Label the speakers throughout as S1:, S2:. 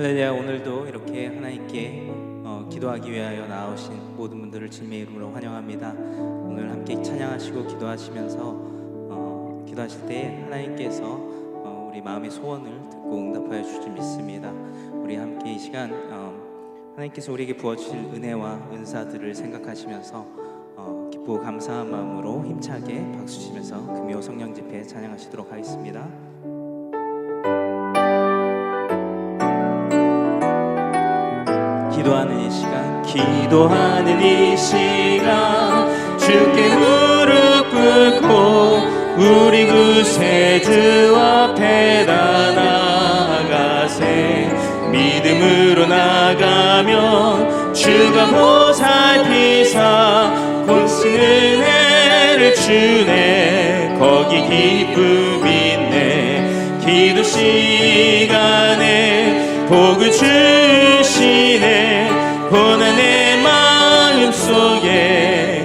S1: 할렐루야. 오늘도 이렇게 하나님께 기도하기 위하여 나오신 모든 분들을 주님의 이름으로 환영합니다. 오늘 함께 찬양하시고 기도하시면서 기도하실 때 하나님께서 우리 마음의 소원을 듣고 응답하여 주실 줄 믿습니다. 우리 함께 이 시간 하나님께서 우리에게 부어주실 은혜와 은사들을 생각하시면서 기쁘고 감사한 마음으로 힘차게 박수 치면서 금요 성령 집회 찬양하시도록 하겠습니다. 기도하는 이 시간 주께 무릎 꿇고 우리 구세주 앞에 나아가세. 믿음으로 나가면 주가 보살피사 곤신 은혜를 주네. 거기 기쁨 있네. 기도 시간에 복을 주시네. 고난의 마음속에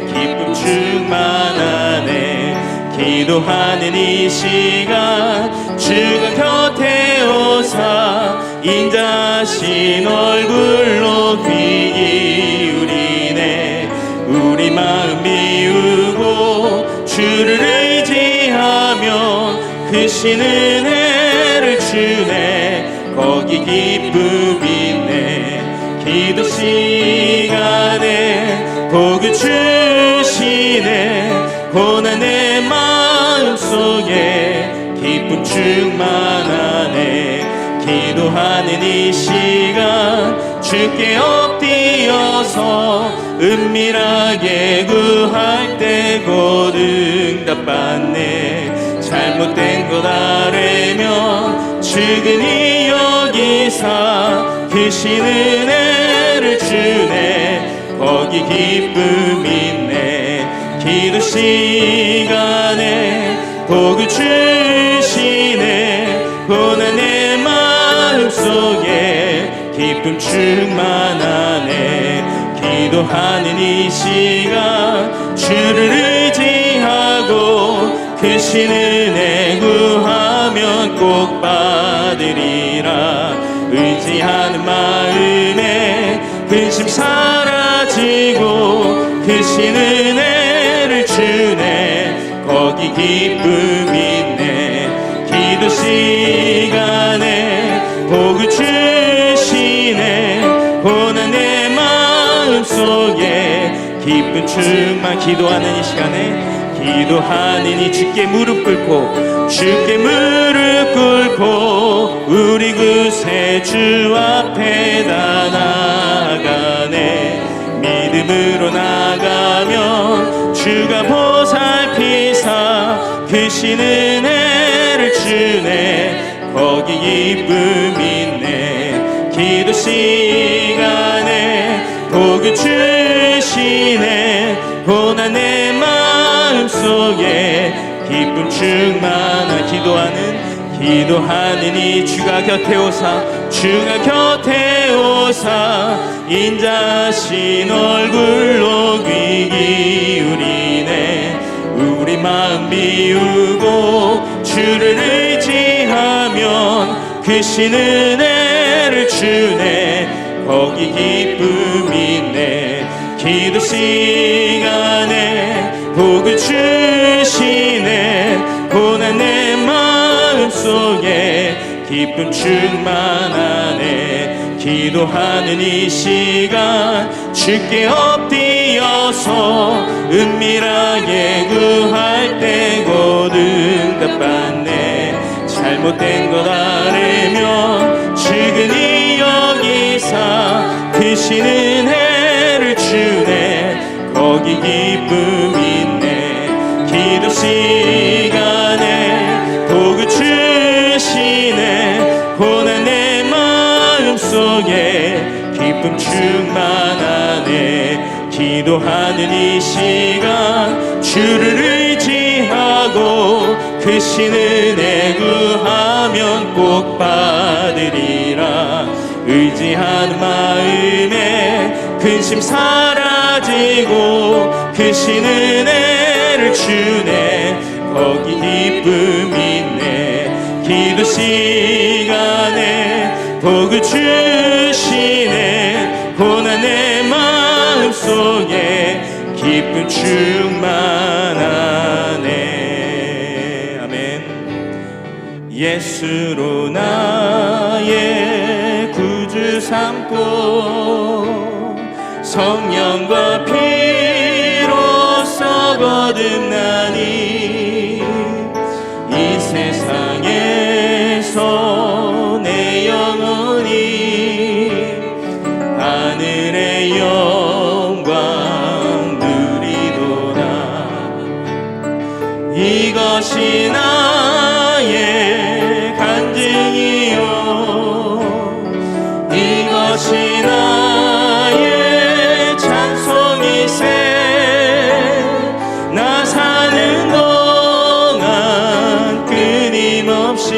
S1: 기쁨 충만하네. 기도하는 이 시간 주가 곁에 오사 인자신 얼굴로 귀 기울이네. 우리 마음 비우고 주를 의지하면 크신 은혜를 주네. 거기 기쁨 있네. 기도 시간에 복을 주시네. 고난의 마음속에 기쁨 충만하네. 기도하는 이 시간 주께 엎드려서 은밀하게 구할 때 곧 응답받네. 잘못된 것 아뢰면 측은히 여기사 크신 은혜를 주네. 거기 기쁨 있네. 기도 시간에 복을 주시네. 고난의 마음속에 기쁨 충만하네. 기도하는 이 시간 주를 의지하고 크신 은혜 구하면 꼭 받으리라. 의지하는 마음에 근심 사라지고 크신 은혜를 주네. 거기 기쁨 있네. 기도 시간에 복을 주시네. 고난의 마음속에 기쁨 충만. 기도하는 이 시간에 기도하는 이 주께 무릎 꿇고 주께 무릎 꿇고 우리 구세주 앞에 나아가네. 믿음으로 나가면 주가 보살피사 크신 은혜를 주네. 거기 기쁨 있네. 기도 시간에 복을 주시네. 고난의 마음속에 기쁨 충만한. 기도하는 이 주가 곁에 오사 인자신 얼굴로 귀 기울이네. 우리 마음 비우고 주를 의지하면 크신 은혜를 주네. 거기 기쁨 있네. 기도 시간에 복을 주시네. 고난의 마음속에 기쁨 충만하네. 기도하는 이 시간 주께 엎드려서 은밀하게 구할 때 곧 응답받네. 잘못된 것 아뢰면 측은히 여기사 크신 은혜를 주네. 거기 기쁨 있네. 기도 시간에 복을 주시네. 고난의 마음속에 기쁨 충만하네. 기도하는 이 시간 주를 의지하고 크신 은혜 구하면 꼭 받으리라. 의지하는 마음에 근심 사라지고 크신 은혜를 주네. 거기 기쁨 있네. 기도 시간에
S2: 복을 주시네. 고난 내 마음속에 기쁨 충만하네. 아멘. 예수로 나의 구주 삼고 성령과 피로써 거듭나니 이 세상에서 내 영혼이 하늘의 영광 누리도다. 이것이 나의 간증이요, 이것이 나의 찬송이세. 나 사는 동안 끊임없이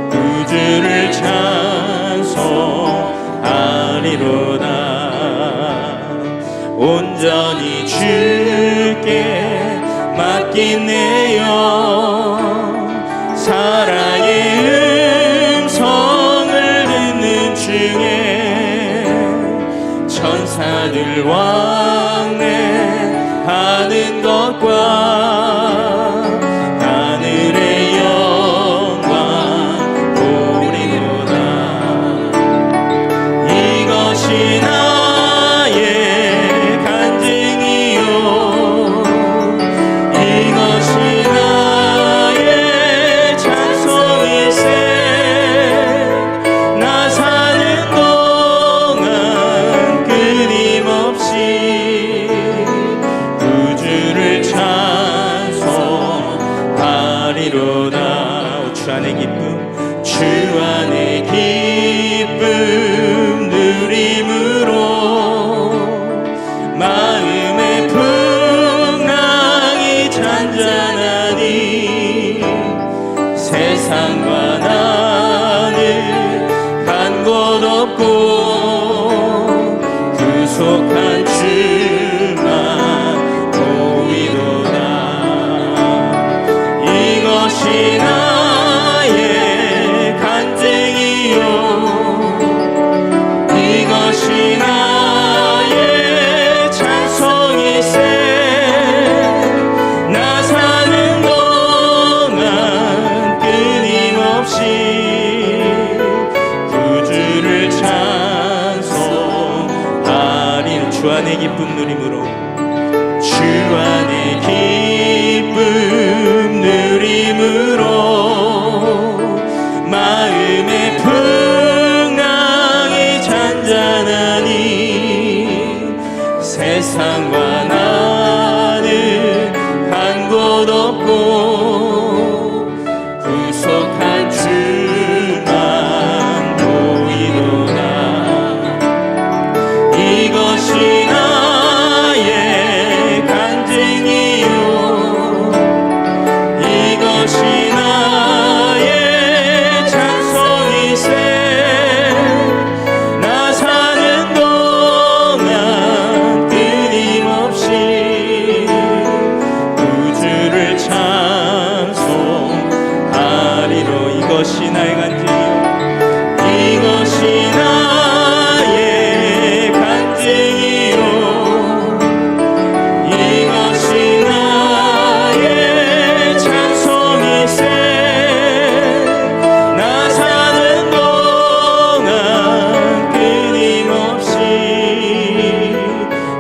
S2: 구주를 찬송하리로다. 온전히 주께 맡긴 내 영, 사랑의 음성을 듣는 중에 천사들 왕래하는 것과 하늘의 영광 보리로다. 이것이 나의 간증이요, 이것이 나의 찬송이세. 나 사는 동안 끊임없이 구주를 찬송하리로다. 주 안의 기쁨, 주 안의 기쁨 누림으로 마음의 풍랑이 잔잔하니 세상과 나는 간 곳 없고 구속한 주만 보이도다. 이것이 나의 간증이요, 이것이 나의 찬송이세. 나 사는 동안 끊임없이 구주를 찬송하리. 주 안의 기쁨 누림으로, 주 안의 기쁨 누림으로 마음의 풍랑이 잔잔하니 세상과 나는 간 곳 없고 구속한 주만 보이도다. 이것이 나의 간증이요, 이것이 나의 찬송이세. 나 사는 동안 끊임없이 구주를 찬송하리로. 이것이 나의 간증이요, 이것이 나의 간증이요, 이것이 나의 찬송이세. 나 사는 동안 끊임없이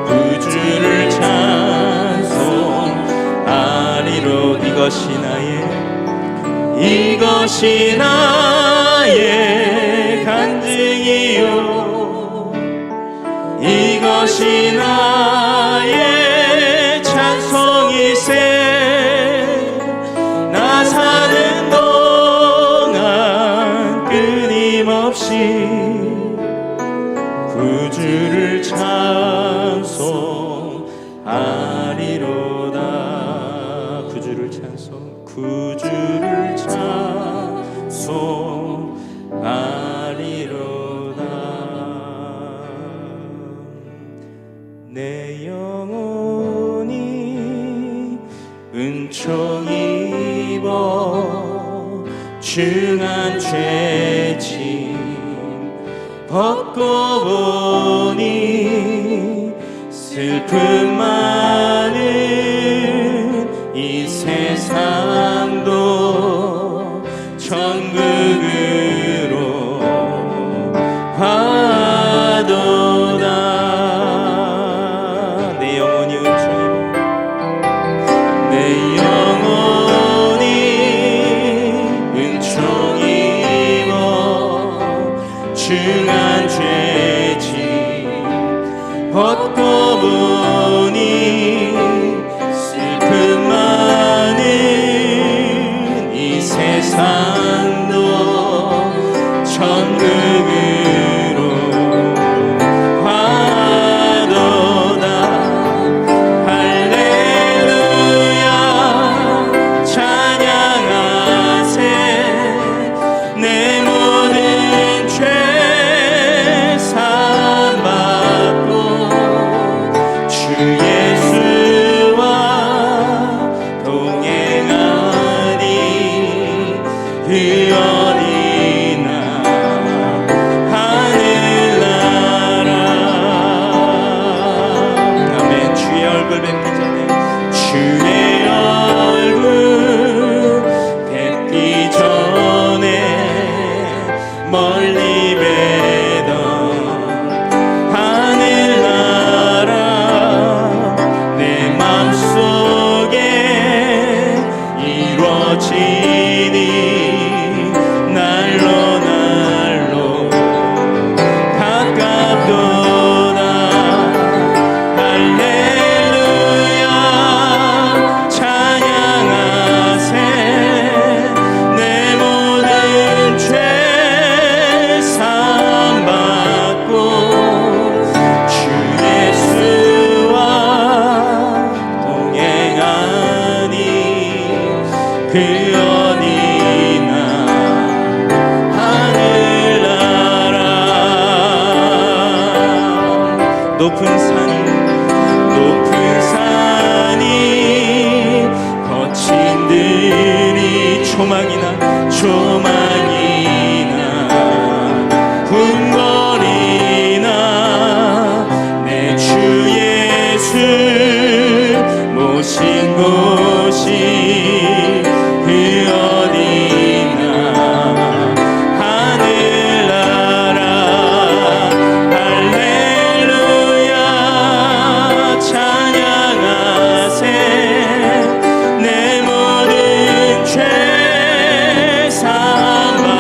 S2: 구주를 찬송하리로. 이것이 나의 간증이요, 이것이 나의 찬송이세. 나 사는 동안 끊임없이 구주를 찬송하리로다. 구주를 찬송하리로다. 내 중한 죄짐 벗고 보니 슬픔 많은 이 세상도 천국으로 가도다. 내 영혼이 은총입어 중한 죄짐 벗고 보니 슬픔 많은 이 세상도 천국으로 가도다. 할렐루야 찬양하세. 내 모든 죄 사함받고 주 예수와 동행하니 그 어디나 하늘나라. 아멘. 주의 얼굴 뵙기 전에 주의 얼굴 뵙기 전에 멀리 뵈던 하늘나라 내 맘속에 이루어지니 날로 날로 가깝도다. 할렐루야 찬양하세. 내 모든 죄 사함받고 주 예수와 동행하니 그 어디나 하늘나라. 높은 산이 거친 들이 조망이나 궁궐이나 내 주 예수 모신 곳이 그 어디나 하늘나라. 할렐루야 찬양하세. 내 모든 죄 사함받고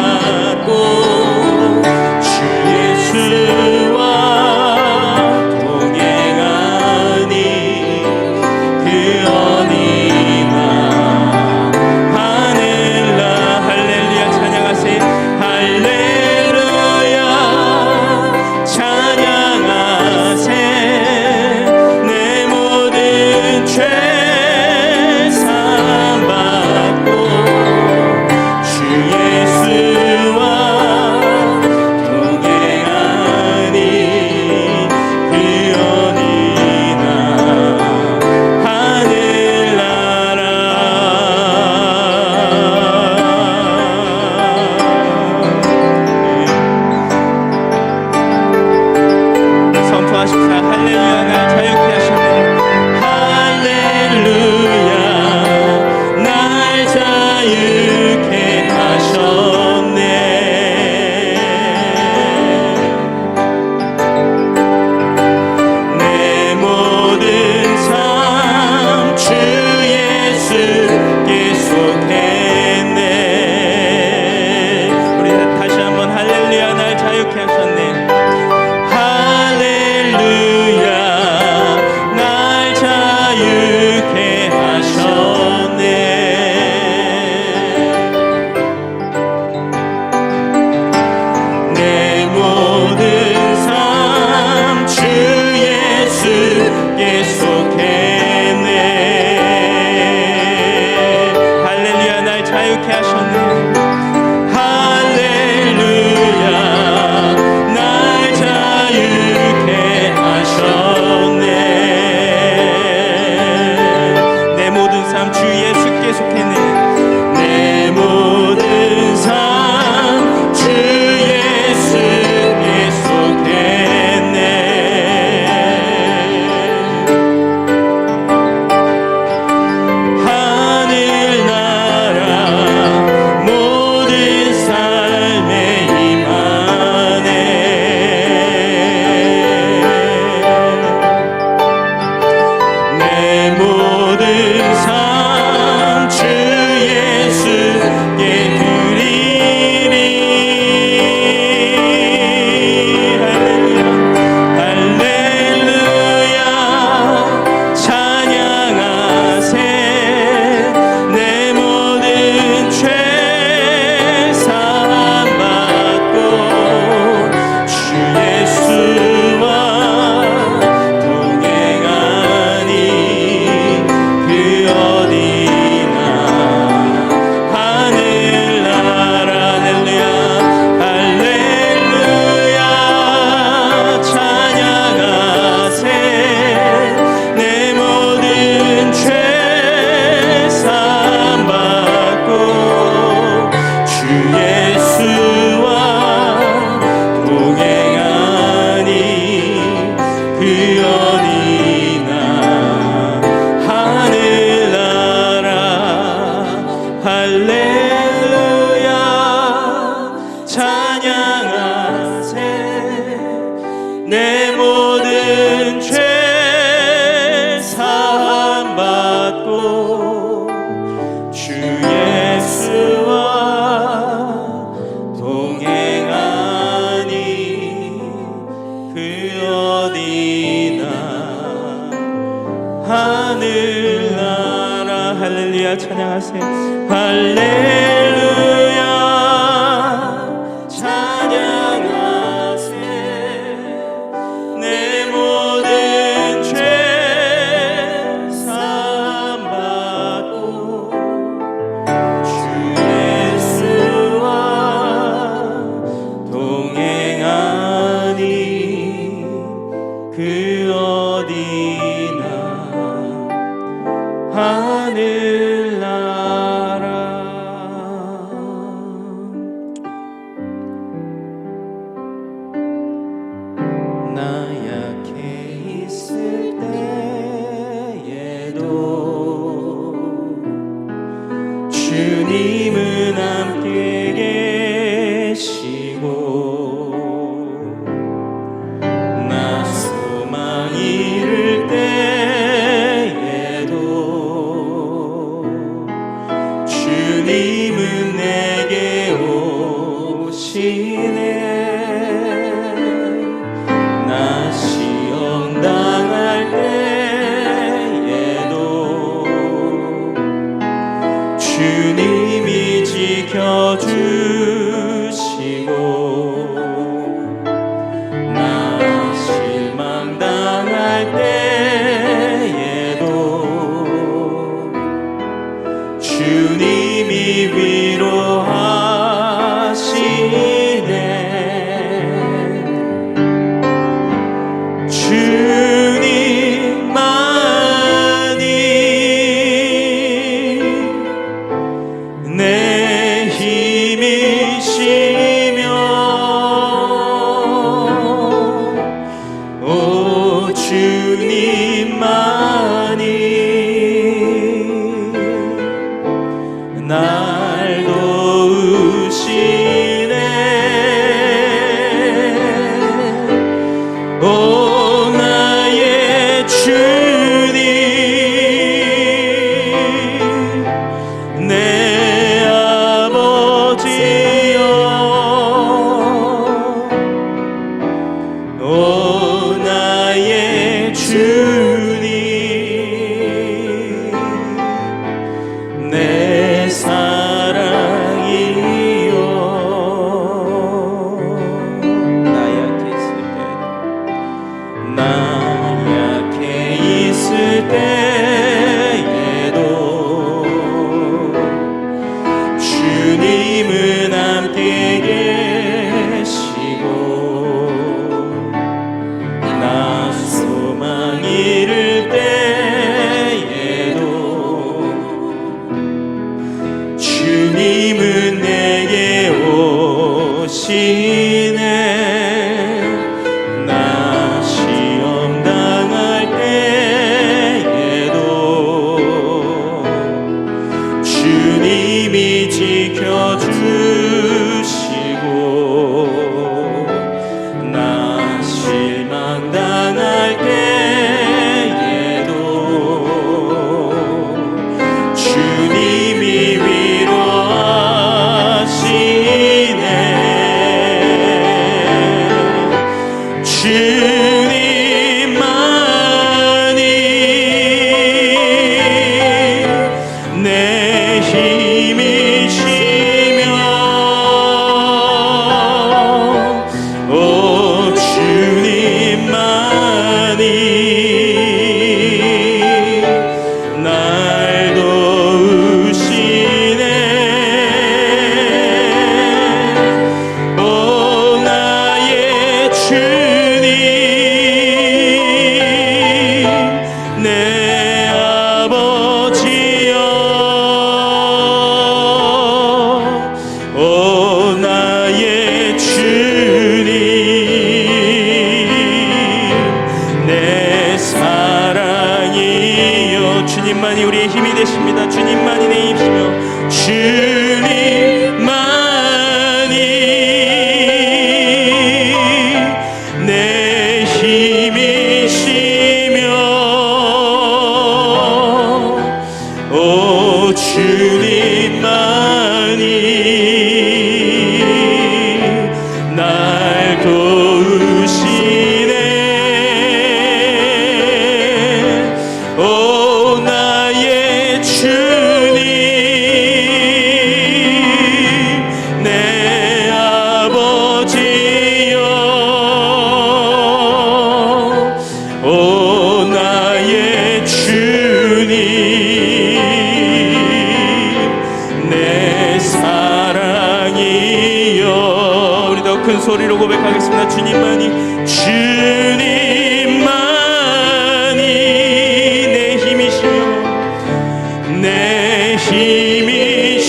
S2: 지켜주시고 나 실망당할 때에도 주님이 위로하시네. 주님만이 내 힘이시며 오 주님만이 날 도우시네. 오 나의 주님 내 아버지여 오 나의 주님 내 사랑이요
S1: 나 약해 있을 때
S2: 나 약해 있을 때에도 주님은 함께 계시고 나 소망 잃을 때에도 주님은 내게 오시네. 나 시험 당할 때에도 주님이 지켜주시고 나 실망 당할 때에도 주님이 위로하시네. 주님만이 내 힘이시며 오 주님만이 날 도우시네. 오 나의 주님 내 아버지여 오 나의 주님 내 사랑이여 주님만이 우리의 힘이 되십니다. 주님만이 내 힘이시며 주님만이 내 힘이시며 오 주님만이 날 도우시네. 오 나의 주님 내 아버지여 오 나의 주님 내 사랑이여. 우리 더 큰 소리로 고백하겠습니다. 주님만이 주님만이 내 힘이시며 내 힘이시며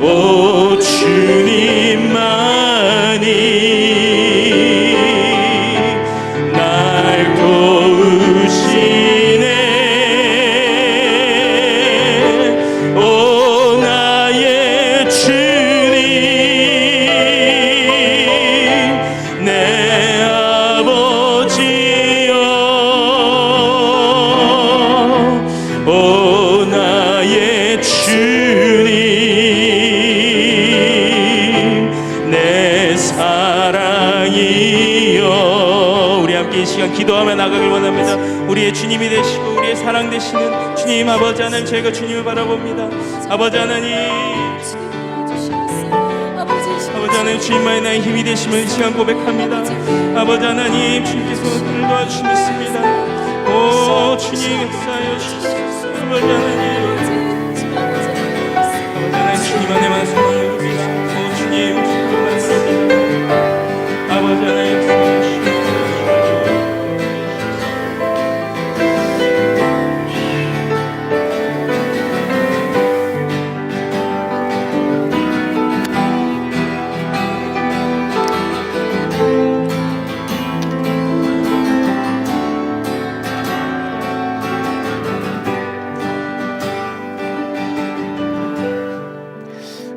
S2: 오 주님만이 날 도우시네. 오 나의 주님 우리의 주님이 되시고 우리의 사랑 되시는 주님 아버지 하나님, 저희가 주님을 바라봅니다. 아버지 하나님, 아버지 하나님, 주님만이 나의 힘이 되심을 이 시간 고백합니다. 아버지 하나님, 주님께서 오늘 도와주시 믿습니다. 오 주님 역사하여 주시옵소서. 아버지 하나님, 주님 안에만 소망을 둡니다. 오 주님, 주님만 바랍니다. 아버지 하나님, 역사하여 주시옵소서.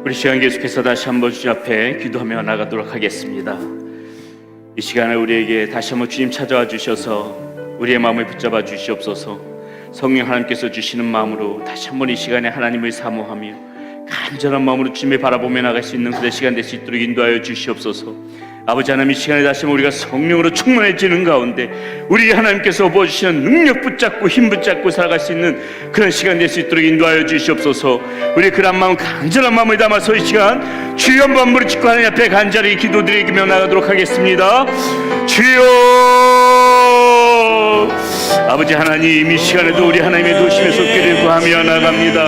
S3: 우리 시간 계속해서 다시 한번 주님 앞에 기도하며 나가도록 하겠습니다. 이 시간에 우리에게 다시 한번 주님 찾아와 주셔서 우리의 마음을 붙잡아 주시옵소서. 성령 하나님께서 주시는 마음으로 다시 한번 이 시간에 하나님을 사모하며 간절한 마음으로 주님을 바라보며 나갈 수 있는 그런 시간 될 수 있도록 인도하여 주시옵소서. 아버지 하나님, 이 시간에 다시 한번 우리가 성령으로 충만해지는 가운데 우리 하나님께서 부어주시는 능력 붙잡고 힘 붙잡고 살아갈 수 있는 그런 시간 될 수 있도록 인도하여 주시옵소서. 우리 그런 마음, 간절한 마음을 담아서 이 시간 주여 한번 무릎 꿇고 하나님 앞에 간절히 기도드리며 나가도록 하겠습니다. 주여, 아버지 하나님, 이 시간에도 우리 하나님의 도심의 손길을 구하며 나갑니다.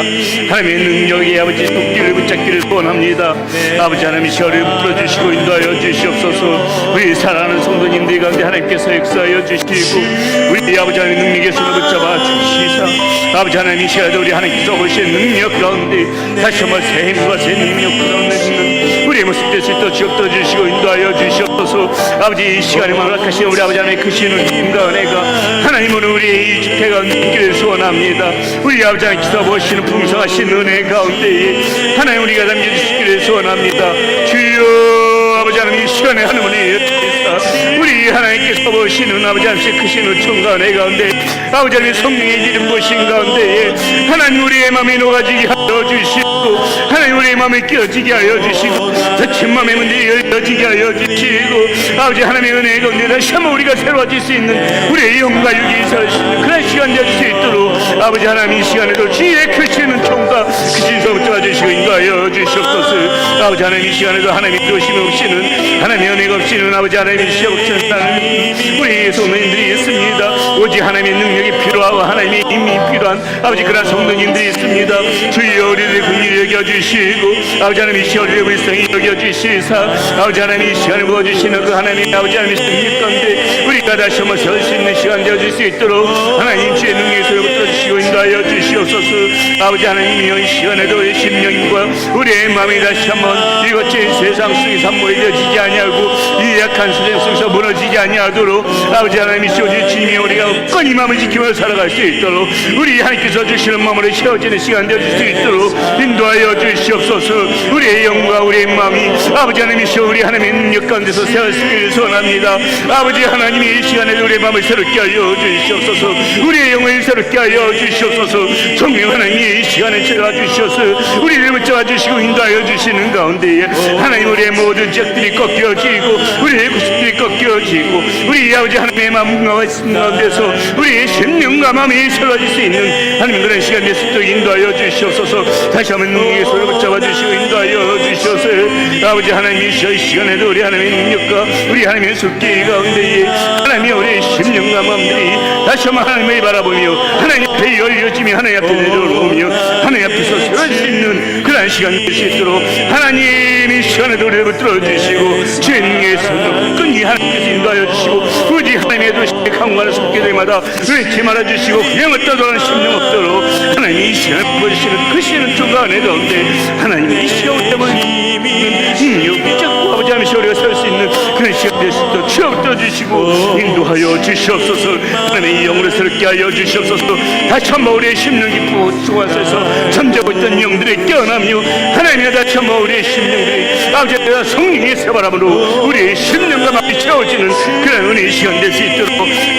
S3: 하나님의 능력이 아버지 손길을 붙잡기를 소원합니다. 아버지 하나님, 이 시간을 붙들어주시고 인도하여 주시옵소서. 우리 사랑하는 성도님들 가운데 하나님께서 역사하여 주시고 우리 아버지 하나님의 능력의 손을 붙잡아 주시사 아버지 하나님, 이 시간에도 우리 하나님께서 보시는 능력 가운데 다시 한번 새 힘과 새 능력 가운데 우리의 모습 될 수 있도록 지역도 주시고 인도하여 주시옵소서. 아버지, 이 시간에 허락하신 우리 아버지 하나님의 크시는 힘과 은혜가 하나님은 우리의 이 집회 가운데 있기를 소원합니다. 우리 아버지 하나님께서 보시는 풍성하신 은혜 가운데 하나님 우리가 담겨주시기를 소원합니다. 주여, 아버지 하나님, 이 시간에 하나님을 우리 하나님께서 보시는 아버지 하나님의 크신 은총과 은혜 가운데 아버지 하나님의 성령의 이름 보신 가운데 하나님 우리의 마음이 녹아지게 하여 주시고 하나님 우리의 마음이 깨어지게 하여 주시고 다친 마음의 문제 열려지게 하여 주시고 아버지 하나님의 은혜 가운데 다시 한번 우리가 새로워질 수 있는 우리의 영과 육이 있을 수 있는 그런 시간 될 수 있도록 아버지 하나님, 이 시간에도 주의 크신 은총과 크신 손을 잡아주시고 인도하여 주시옵소서. 아버지 하나님, 이 시간에도 하나님이 도심이 없이는 하나님의 은혜가 없이는 아버지 하나님이 시험 없이는 우리 성도님들이 있습니다. 오직 하나님의 능력이 필요하고 하나님의 힘이 필요한 아버지 그런 성도님들이 있습니다. 주여, 우리들의 긍휼히 여겨주시고 아버지 하나님, 이 시간에 우리 성이 여겨주시사 아버지 하나님, 이 시간에 부어주시는 그 하나님의 아버지 하나님의 성령 가운데 우리가 다시 한번 설 수 있는 시간 되어줄 수 있도록 하나님 주의 능력의 소리 붙들어주시고 인도하여 주시옵소서. 아버지 하나님, 이 시간에도 우리 심령과 우리의 마음이 다시 한번 이것저것 세상 속에 산모해지지 아니하고 이 약한 세상 속에서 무너지지 아니하도록 아버지 하나님, 이 주님이 우리가 끈이 마음을 지키며 살아갈 수 있도록 우리 하나님께서 주시는 마음으로 채워지는 시간 되어줄 수 있도록 인도하여 주시옵소서. 우리의 영과 우리의 마음이 아버지 하나님이시여 우리 하나님의 능력 가운데서 세워지기를 소원합니다. 아버지 하나님이 이 시간에 우리의 마음을 새롭게 하여 주시옵소서. 우리의 영을 새롭게 하여 주시옵소서. 성령 하나님이 이 시간에 채워 주셔서 우리를 붙잡아 주시고 인도하여 주시는 가운데 하나님, 우리의 모든 적들이 꺾여지고 우리의 구습들이 꺾여지고 우리 아버지 하나님의 마음과 가운데서 우리의 심령과 마음이 새로워질 수 있는 하나님 그런 시간 될 수 있도록 인도하여 주시옵소서. 다시 한번 능력의 손을 붙잡아 주시고 인도하여 주시옵소서. 아버지 하나님, 이 시간에도 우리 하나님의 능력과 우리 하나님의 숲길 가운데 하나님이 우리의 심령과 마음들이 다시 한번 하나님을 바라보며 하나님 앞에 열려지며 하나님 앞에 내려오며 하나님 앞에서 새로워질 수 있는 그런 시간 될 수 있도록 하나님, 이 시간에도 우리를 붙들어 주시고 주의 능력의 손을 끈히 하나님께서 인도하여 주시고 굳이 하나님의 도시의 강관을 섞게 되마다 외치 말아주시고 그냥 떠도는 심령 없도록 하나님, 이 시간에 보여주시는 그 시는 중간 은혜 가운데 하나님, 이 시간 때문에 붙잡고 아버지 하나님 우리가 살 수 있는 그런 시간 될 수 있도록 추억 떠주시고 인도하여 주시옵소서. 하나님의 이 영으로 새롭게 하여 주시옵소서. 다시 한번 우리의 심령 깊고 수고하셔서 잠자고 있던 영들이 깨어나며 하나님이 다시 한번 우리의 심령들이 아버지 성령의 새바람으로 우리의 심령과 마음이 채워지는 그런 은혜의 시간 될 수 있도록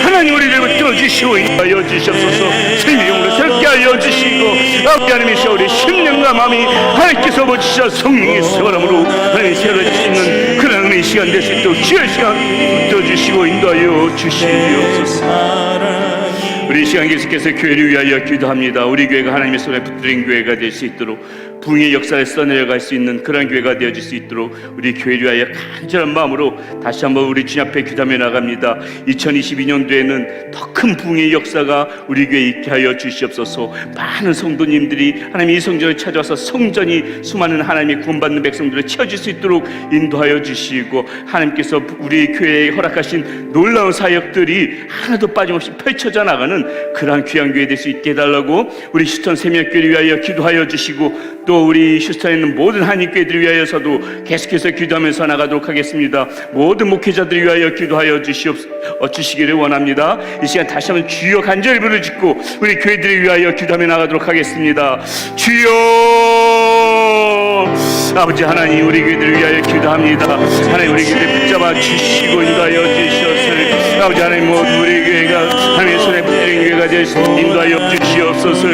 S3: 하나님 우리를 붙들어 주시고 인도하여 주시옵소서. 주님의 영으로 새롭게 하여 주시고 아버지 하나님이 우리의 심령과 마음이 하나님께서 보시사 성령의 새바람으로 하나님이 새로워질 수 있는 그런 은혜의 시간 될 수 있도록 주의 시간 붙들어 주시고 인도하여 주시옵소서. 우리 시간 계속해서 교회를 위하여 기도합니다. 우리 교회가 하나님의 손에 붙들린 교회가 될 수 있도록 부흥의 역사를 써내려갈 수 있는 그런 교회가 되어질 수 있도록 우리 교회를 위하여 간절한 마음으로 다시 한번 우리 주님 앞에 기도하며 나갑니다. 2022년도에는 더 큰 부흥의 역사가 우리 교회에 있게 하여 주시옵소서. 많은 성도님들이 하나님의 이 성전을 찾아와서 성전이 수많은 하나님의 구원받는 백성들을 채워줄 수 있도록 인도하여 주시고, 하나님께서 우리 교회에 허락하신 놀라운 사역들이 하나도 빠짐없이 펼쳐져 나가는 그러한 귀한 교회 될 수 있게 해달라고 우리 휴스턴 세미교회를 위하여 기도하여 주시고, 또 우리 휴스턴에 있는 모든 한인교회들을 위하여서도 계속해서 기도하면서 나가도록 하겠습니다. 모든 목회자들을 위하여 기도하여 주시기를 원합니다. 이 시간 다시 한번 주여 간절히 부르짖고 우리 교회들을 위하여 기도하며 나가도록 하겠습니다. 주여 아버지 하나님, 우리 교회들을 위하여 기도합니다. 하나님, 우리 교회를 붙잡아 주시고 인도하여 주시옵소서. 아버지 하나님, 모든 우리 교회가 하나님의 손에 붙들린 교회가 되시 인도하여 주시옵소서.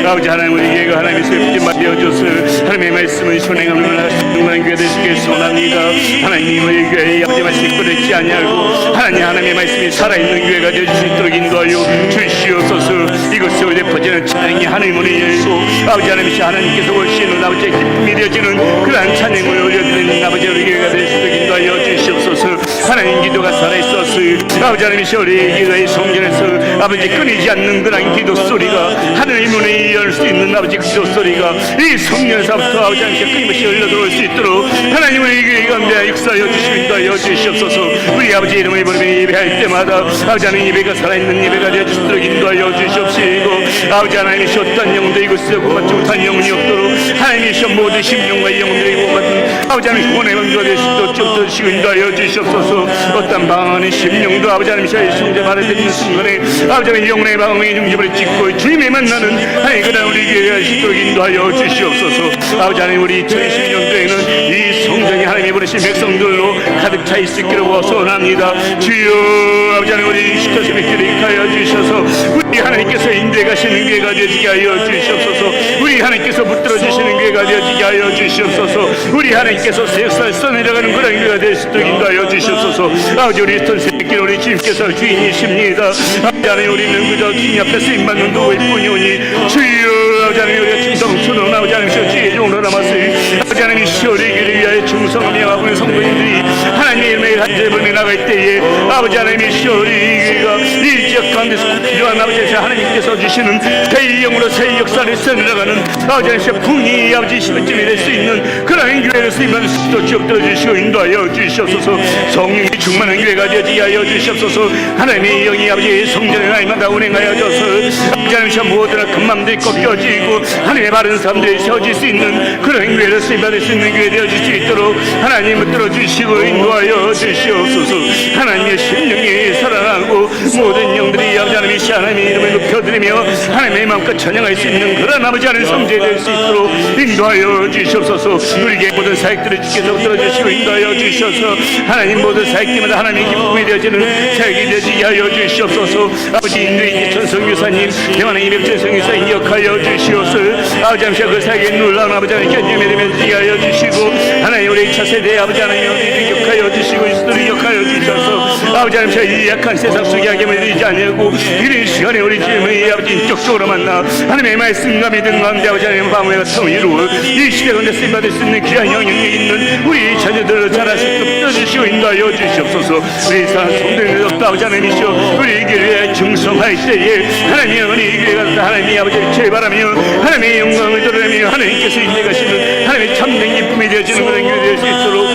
S3: 아버지 하나님, 우리 교회가 하나님의 손에 붙들림 되어줘서 하나님의 말씀을 순행하는 충만한 교회 되시길 소원합니다. 하나님, 우리 교회에 아버지 말씀이 끊어지지 아니하고 하나님의 말씀이 살아있는 교회가 되어줄 수 있도록 인도하여 주시옵소서. 이곳에 오래 퍼지는 찬양이 하늘 문을 열고 아버지 하나님께서 오시는 아버지의 기쁨이 되어지는 그러한 찬양을 올려드리는 아버지 우리 교회가 될 수 있도록 인도하여 주시옵소서. 하나님, 기도가 살아있어서 아버지 하나님이시 우리 기도의 성전에서 아버지 끊이지 않는 그러한 기도 소리가 하늘의 문을 열 수 있는 아버지 기도 소리가 이 성전에서부터 아버지 하나님께 끊임없이 흘러들어올 수 있도록 하나님 우리 교회 가운데 역사하여 주시고 인도하여 주시옵소서. 우리 아버지 이름을 부르며 예배할 때마다 아버지 하나님 예배가 살아있는 예배가 되어 주시도록 인도하여 주시옵시고, 아버지 하나님이시 어떤 영혼도 이곳에서 구원받지 못한 영혼이 없도록 하나님이시 모든 심령과 영혼들이 구원받는 아버지 하나님 구원의 원조가 되어 주시도록 주시고 인도하여 주시옵소서. 어떤 방언의 심령도 아버지 하나님이시 성제 말을 듣는 순간에 아버지 하나님 영혼의 방언의 중심을 찍고 주님의 만나는 하나님 그날 우리 교회가 있도록 인도하여 주시옵소서. 아버지 하나님, 우리 2020년도에는 이 성전이 하나님이 부르신 백성들로 가득 차 있기를 원합니다. 주여 아버지 하나님, 우리 시터심의 길을 이끌어 주셔서 우리 하나님께서 인도해 가시는 교회가 되어지게 하여 주시옵소서. 우리 하나님께서 붙들어 주시는 교회가 되어지게 하여 주시옵소서. 우리 하나님께서 새 역사를 써내려가는 그런 교회가 될 수 있도록 인도하여 주시옵소서. 아버지, 우리 시터심의 우리 주님께서 주인이십니다. 아버지 하나님, 우리는 그저 주님 앞에 쓰임받는 도일 뿐이오니 주여 아버지 하나님, 우리가 충성스러운 아버지 하나님 주의 종으로 남았으니 아버지 하나님 시오리기를 위하여 충성하며 아버지 성도님들이 하나님의 이름에 간절히 나갈 때에 아버지 하나님의 시오리기가 이 지역 가운데서 꼭 필요한 아버지 하나님께서 주시는 새 영으로 새 역사를 써내려가는 아버지 하나님의 분이 아버지 시간쯤이 될 수 있는 그런 교회를 쓰임받을 수 있도록 지역들어 주시고 인도하여 주시옵소서. 성령이 충만한 교회가 되어지게 하여 주시옵소서. 하나님의 영이 아버지 성전에 날마다 운행하여 줘서 아버지 하나님의 모든 악한 맘들이 꺾여지고 하나님의 바른 사람들이 세워질 수 있는 그런 교회를 쓰임받을 수 있는 교회 되어질 수 있도록 하나님 붙들어 주시고 인도하여 주시옵소서. 하나님의 심령이 살아나고 모든 영들이 아버지 하나님의 이름을 높여드리며 하나님의 마음껏 찬양할 수 있는 그런 아버지 하나님의 성전이 될 수 있도록 인도하여 주시옵소서. 우리에게 모든 사역들을 주께서 붙들어 주시고 인도하여 주셔서 하나님 모든 사역들마다 하나님의 기쁨이 되어지는 사역이 되지게 하여 주시옵소서. 아버지 인도인 천성 교사님, 대만의 이백천성 교사님 기억하여 주시옵소서. 아버지 하나님 그 사역에 놀라운 아버지 하나님 견dim에 되면지게 하여 주시고 하나님 우리 2차 세대 아버지 하나님 우리를 기억하여 주시고 이스도를 기억하여 주셔서 아버지 하나님 이 약한 세상 속에 악에 들이지 않냐고 이런 시간에 우리 주님의 아버지 인격적으로 만나 하나님의 말씀과 믿음 가운데 아버지 하나님 방언의 같은 이루어 이 시대 가운데 쓰임받을 수 있는 귀한 영역이 있는 우리 자녀들을 자랄 수 있도록 떠주시고 인도하여 주시옵소서. 우리 사랑 성도님들도 아버지 하나님이시여 우리 교회에 충성할 때에 하나님의 은혜 교회가 하나님의 아버지를 제발하며 하나님의 영광을 드러내며 하나님께서 인내가시는 하나님의 참된 기쁨이 되어지는 그런 교회 될 수 있도록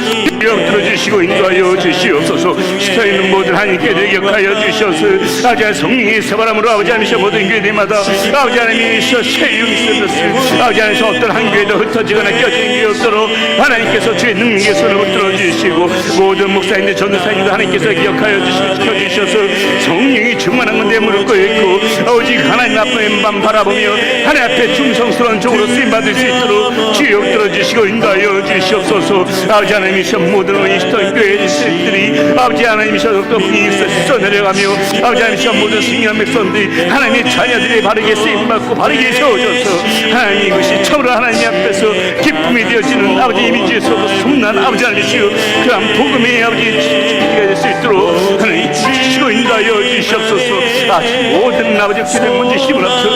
S3: 들어주시고 인도하여 주시옵소서. 시터 있는 모든 하나님께서 기억하여 주셔서 아버지 성령의 세바람으로 아버지 하나님이시여 모든 교회들마다 아버지 하나님이시여 새 영이 있어졌으니 아버지 하나님이시여 어떤 한 교회도 흩어지거나 껴지는 게 없도록 하나님께서 주의 능력의 손을 붙들어 주시고 모든 목사님들 전도사님들 하나님께서 기억하여 주시고 지켜주셔서 성령이 충만한 건데 무릎 꿇고 오직 하나님 앞에만 바라보며 하나님 앞에 충성스러운 종으로 쓰임받을 수 있도록 주여 들어주시고 인도하여 주시옵소서. 아버지 하나님이시여 모든 이스턴 교회 지식들이 아버지 하나님이셔서 또 분위기에서 쏟아내려가며 아버지 하나님이셔 모든 승리한 백성들이 하나님의 자녀들이 바르게 쓰임받고 바르게 세워져서 하나님 이것이 참으로 하나님 앞에서 기쁨이 되어지는 아버지 이미지에서 숨난 아버지 하나님이시여 그런 복음의 아버지 지키가 될 수 있도록 하나님 주시고 인도하여 주시옵소서. 아직 모든 아버지 그들 문제 힘을 합쳐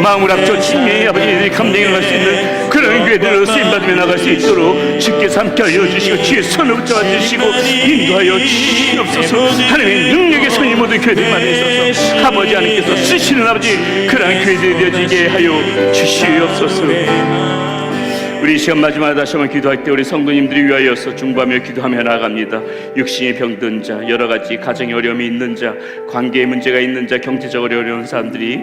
S3: 마음을 합쳐 진미의 아버지 감동을 할 수 있는 그런 교회들로 쓰임받으며 나갈 수 있도록 주께 삼켜 알려주시고 주의 손을 붙잡아 주시고 인도하여 주시옵소서. 하나님의 능력의 손이 모든 교회들마다 있어서 아버지 하나님께서 쓰시는 아버지 그런 교회들이 되어지게 하여 주시옵소서. 우리 시험 마지막에 다시 한번 기도할 때 우리 성도님들이 위하여서 중보하며 기도하며 나아갑니다. 육신이 병든 자, 여러 가지 가정에 어려움이 있는 자, 관계에 문제가 있는 자, 경제적으로 어려운 사람들이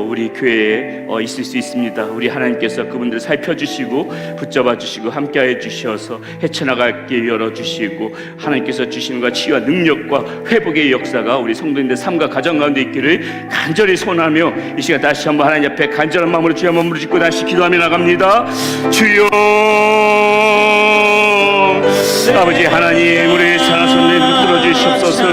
S3: 우리 교회에 있을 수 있습니다. 우리 하나님께서 그분들을 살펴주시고 붙잡아 주시고 함께하여 주셔서 헤쳐나갈 길 열어주시고 하나님께서 주시는 것 치유와 능력과 회복의 역사가 우리 성도님들 삶과 가정 가운데 있기를 간절히 소원하며 이 시간 다시 한번 하나님 앞에 간절한 마음으로 주여 한번 무릎 짓고 다시 기도하며 나갑니다. 주여 아버지 하나님 우리 사랑 손을 붙들어 주시옵소서.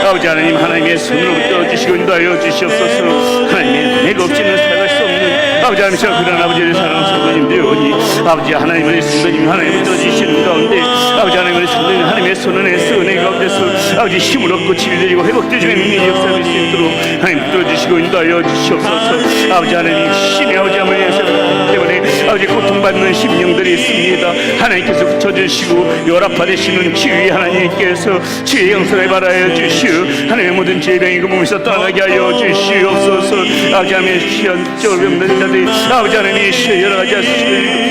S3: 아버지 하나님 하나님의 손으로 붙들어 주시고 인도하여 주시옵소서. 하나님의 내가 없이는 살아갈 수 없는 아버지 하나님 그런 아버지의 사랑 성도님 되오니 아버지 하나님의 성도님 하나님 붙들어 주시는 가운데 아버지 하나님의 성도님 하나님의 손을 내서 은혜 가운데서 아버지 힘을 얻고 치유되고 회복되시는 능력이 역사할 수 있도록 하나님 붙들어 주시고 인도하여 주시옵소서. 아버지 하나님 신의 아버지 하나님의 때문에 아버지 고통받는 심령들이 있습니다. 하나님께서 붙여주시고 열압받으시는 치유의 하나님께서 치유의 영성을 발하여 주시오. 하나님의 모든 질병이 그 몸에서 떠나게 하여 주시옵소서. 아버지 하나님의 시한적으로 병든 자들 아버지 하나님의 여러 가지 하시는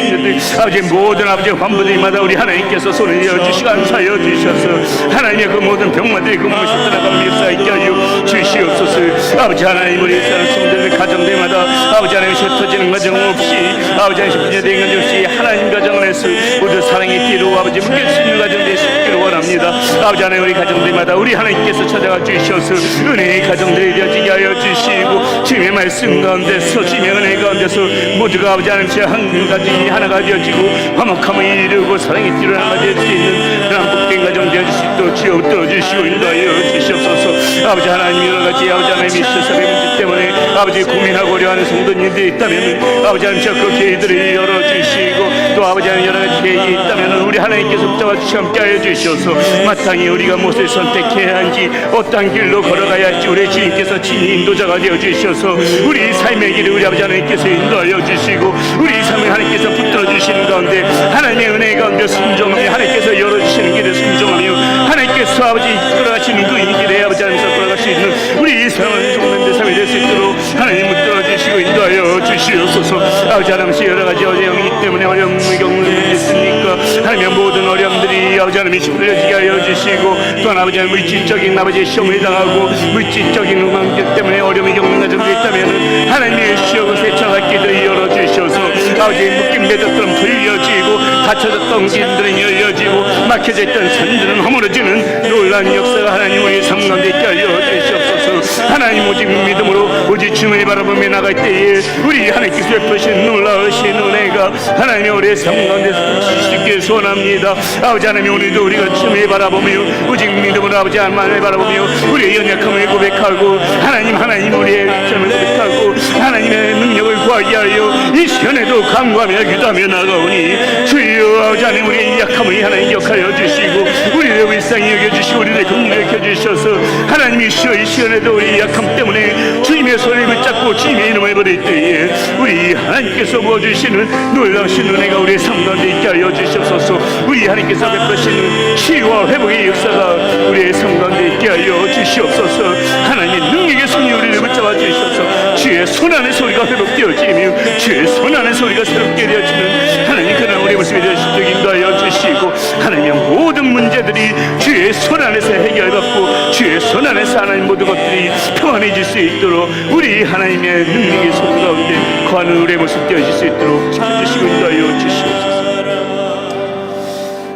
S3: 아버지 모든 아버지 환부들마다 우리 하나님께서 손을 내어주시고 안사여 주셔서 하나님의 그 모든 병마들이 그 몸에서 떠나가며 역사하게 하여 주시옵소서. 아버지 하나님 우리 사는 성도들 가정들마다 아버지 하나님이 흩어지는 가정 없이 아버지 하나님 분야된 가정 없이 하나님 가정 안에서 모두 사랑의 뒤로 아버지 묶일 수 있는 가정 되시 기를 원합니다. 아버지 하나님 우리 가정들마다 우리 하나님께서 찾아가 주셔서 은혜의 가정들이 되어지게 하여 주시고 주님의 말씀 가운데서 주님의 은혜 가운데서 모두가 아버지 하나님께 한 가지 하나가 되어지고 화목함을 이루고 사랑의 뒤로 하나가 될 수 있는 그런 복된 가정 되어질 수 있도록 주여 들어주시고 인도하여 주시옵소서. 아버지 하나님 여러 가지 아버지 하나님이 세상의 문제 때문에 아버지 고민하고 어려워하는 성도님들이 있다면 아버지 하나님 그 기회들을 열어주시고 또 아버지 하나님 여러 가지 계획이 있다면 우리 하나님께서 붙잡아 주시고 함께하여 주셔서 마땅히 우리가 무엇을 선택해야 하는지 어떤 길로 걸어가야 할지 우리 주님께서 친히 인도자가 되어 주셔서 우리 삶의 길을 우리 아버지 하나님께서 인도하여 주시고 우리 삶을 하나님께서 붙들어 주시는 가운데 하나님의 은혜 가운데 순종하며 하나님께서 열어주시는 길을 순종하며 하나님께서 아버지 걸어가시는 그 길에 아버지 하나님께서 걸어갈 수 있는 우리 삶을 종면된 삶이 될 수 있도록 하나님 붙들어 주시고 인도하여 주시옵소서. 아버지 하나님께서 여러 가지 어려움이 때문에 어려움을 겪는 있습니까? 하나님의 모든 어려움들이 아버지 하나님이 풀려지게 하여 주시고 또한 아버지 하나님 물질적인 아버지의 시험을 당하고 물질적인 음악들 때문에 어려움을 겪는 가정도 있다면 하나님의 시험을 세차할 길을 열어주셔서 아버지 묶인 배들처럼 풀려지고 닫혀졌던 길들은 열려지고 막혀져 있던 산들은 허물어지는 놀라운 역사가 하나님 우리의 삶 가운데 있게 하여 주시옵소서. 하나님 오직 믿음으로 오직 주님을 바라보며 나갈 때에 우리 하나님께서 베푸신 놀라우신 은혜가 하나님 우리의 삶 가운데 주시길 소원합니다. 아버지 하나님 오늘도 우리가 주님을 바라보며 오직 믿음으로 아버지 하나님을 바라보며 우리의 연약함을 고백하고 하나님 우리의 점을 고백하고 하나님의 능력을 구하게 하여 이 시간에도 간구하며 기도하며 나가오니 주여 아버지 하나님 우리의 약함을 하나님 기억하여 주시고 우리의 불쌍히 여겨주시고 우리의 긍휼히 여겨주셔서 하나님이시여 이 시간에도 우리 약함 때문에 주님의 손을 붙잡고 주님의 이름을 부를 때에 우리 하나님께서 부어주시는 놀라우신 은혜가 우리의 삶 가운데 있게 하여 주시옵소서. 우리 하나님께서 베푸시는 치유와 회복의 역사가 우리의 삶 가운데 있게 하여 주시옵소서. 하나님의 능력의 손이 우리를 붙잡아 주셔서 주의 손 안에서 우리가 회복되어지며 주의 손 안에서 우리가 새롭게 되어지는 하나님 그런 우리 모습이 될 수 있도록 인도하여 주시고 하나님의 모든 문제들이 주의 손 안에서 해결받고 주의 손 안에서 하나님 모든 것들이 평안해질 수 있도록 우리 하나님의 능력의 손 가운데 거하는 우리의 모습 되어질 수 있도록 지켜주시고 인도하여 주시옵소서.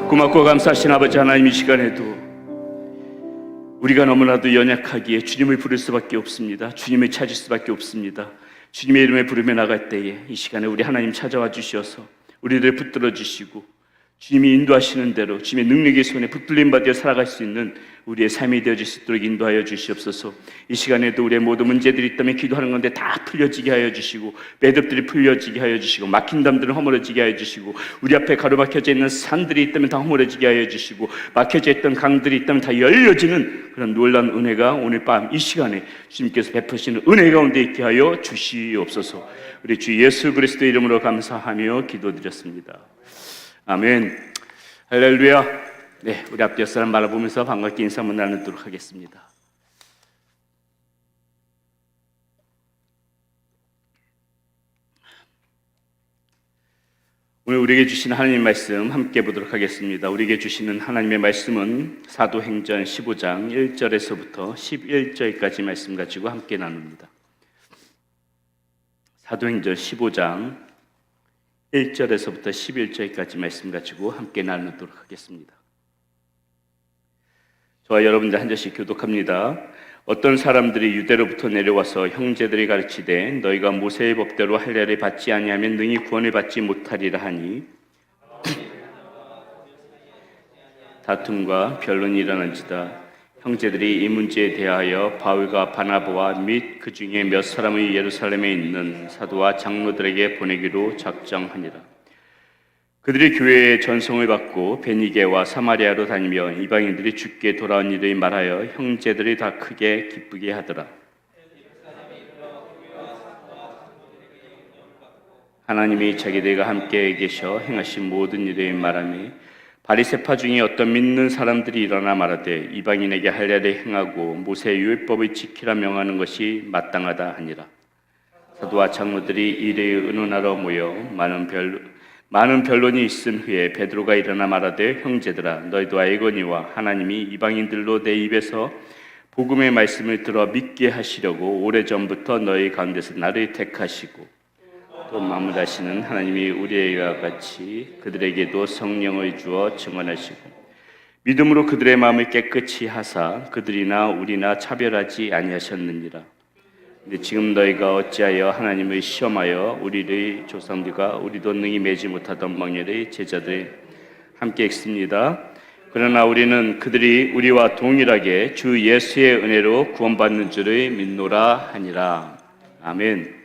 S3: 고맙고 감사하신 아버지 하나님 이 시간에도 우리가 너무나도 연약하기에 주님을 부를 수밖에 없습니다. 주님을 찾을 수밖에 없습니다. 주님의 이름을 부르며 나갈 때에 이 시간에 우리 하나님 찾아와 주셔서 우리를 붙들어 주시고 주님이 인도하시는 대로 주님의 능력의 손에 붙들림 받아 살아갈 수 있는 우리의 삶이 되어질 수 있도록 인도하여 주시옵소서. 이 시간에도 우리의 모든 문제들이 있다면 기도하는 건데 다 풀려지게 하여 주시고, 매듭들이 풀려지게 하여 주시고, 막힌 담들은 허물어지게 하여 주시고, 우리 앞에 가로막혀져 있는 산들이 있다면 다 허물어지게 하여 주시고, 막혀져 있던 강들이 있다면 다 열려지는 그런 놀라운 은혜가 오늘 밤 이 시간에 주님께서 베푸시는 은혜 가운데 있게 하여 주시옵소서. 우리 주 예수 그리스도의 이름으로 감사하며 기도드렸습니다. 아멘. 할렐루야. 네, 우리 앞 옆사람 바라보면서 반갑게 인사 한번 나누도록 하겠습니다. 오늘 우리에게 주시는 하나님의 말씀 함께 보도록 하겠습니다. 우리에게 주시는 하나님의 말씀은 사도행전 15장 1절에서부터 11절까지 말씀 가지고 함께 나눕니다. 사도행전 15장 1절에서부터 11절까지 말씀 가지고 함께 나누도록 하겠습니다. 저와 여러분들 한 절씩 교독합니다. 어떤 사람들이 유대로부터 내려와서 형제들이 가르치되 너희가 모세의 법대로 할례를 받지 아니하면 능히 구원을 받지 못하리라 하니 다툼과 변론이 일어난지다. 형제들이 이 문제에 대하여 바울과 바나바와 및 그 중에 몇 사람의 예루살렘에 있는 사도와 장로들에게 보내기로 작정하니라. 그들이 교회에 전송을 받고 베니게와 사마리아로 다니며 이방인들이 주께 돌아온 일을 말하여 형제들이 다 크게 기쁘게 하더라. 하나님이 자기들과 함께 계셔 행하신 모든 일을 말하니 바리새파 중에 어떤 믿는 사람들이 일어나 말하되 이방인에게 할례를 행하고 모세의 율법을 지키라 명하는 것이 마땅하다 하니라. 사도와 장로들이 이를 의논하러 모여 많은 변론이 있은 후에 베드로가 일어나 말하되 형제들아 너희도 알거니와 하나님이 이방인들로 내 입에서 복음의 말씀을 들어 믿게 하시려고 오래전부터 너희 가운데서 나를 택하시고 또 만물하시는 하나님이 우리에게와 같이 그들에게도 성령을 주어 증언하시고 믿음으로 그들의 마음을 깨끗이 하사 그들이나 우리나 차별하지 아니하셨느니라. 근데 지금 너희가 어찌하여 하나님을 시험하여 우리의 조상들과 우리도 능히 매지 못하던 멍에의 제자들 함께 읽습니다. 그러나 우리는 그들이 우리와 동일하게 주 예수의 은혜로 구원받는 줄을 믿노라 하니라. 아멘.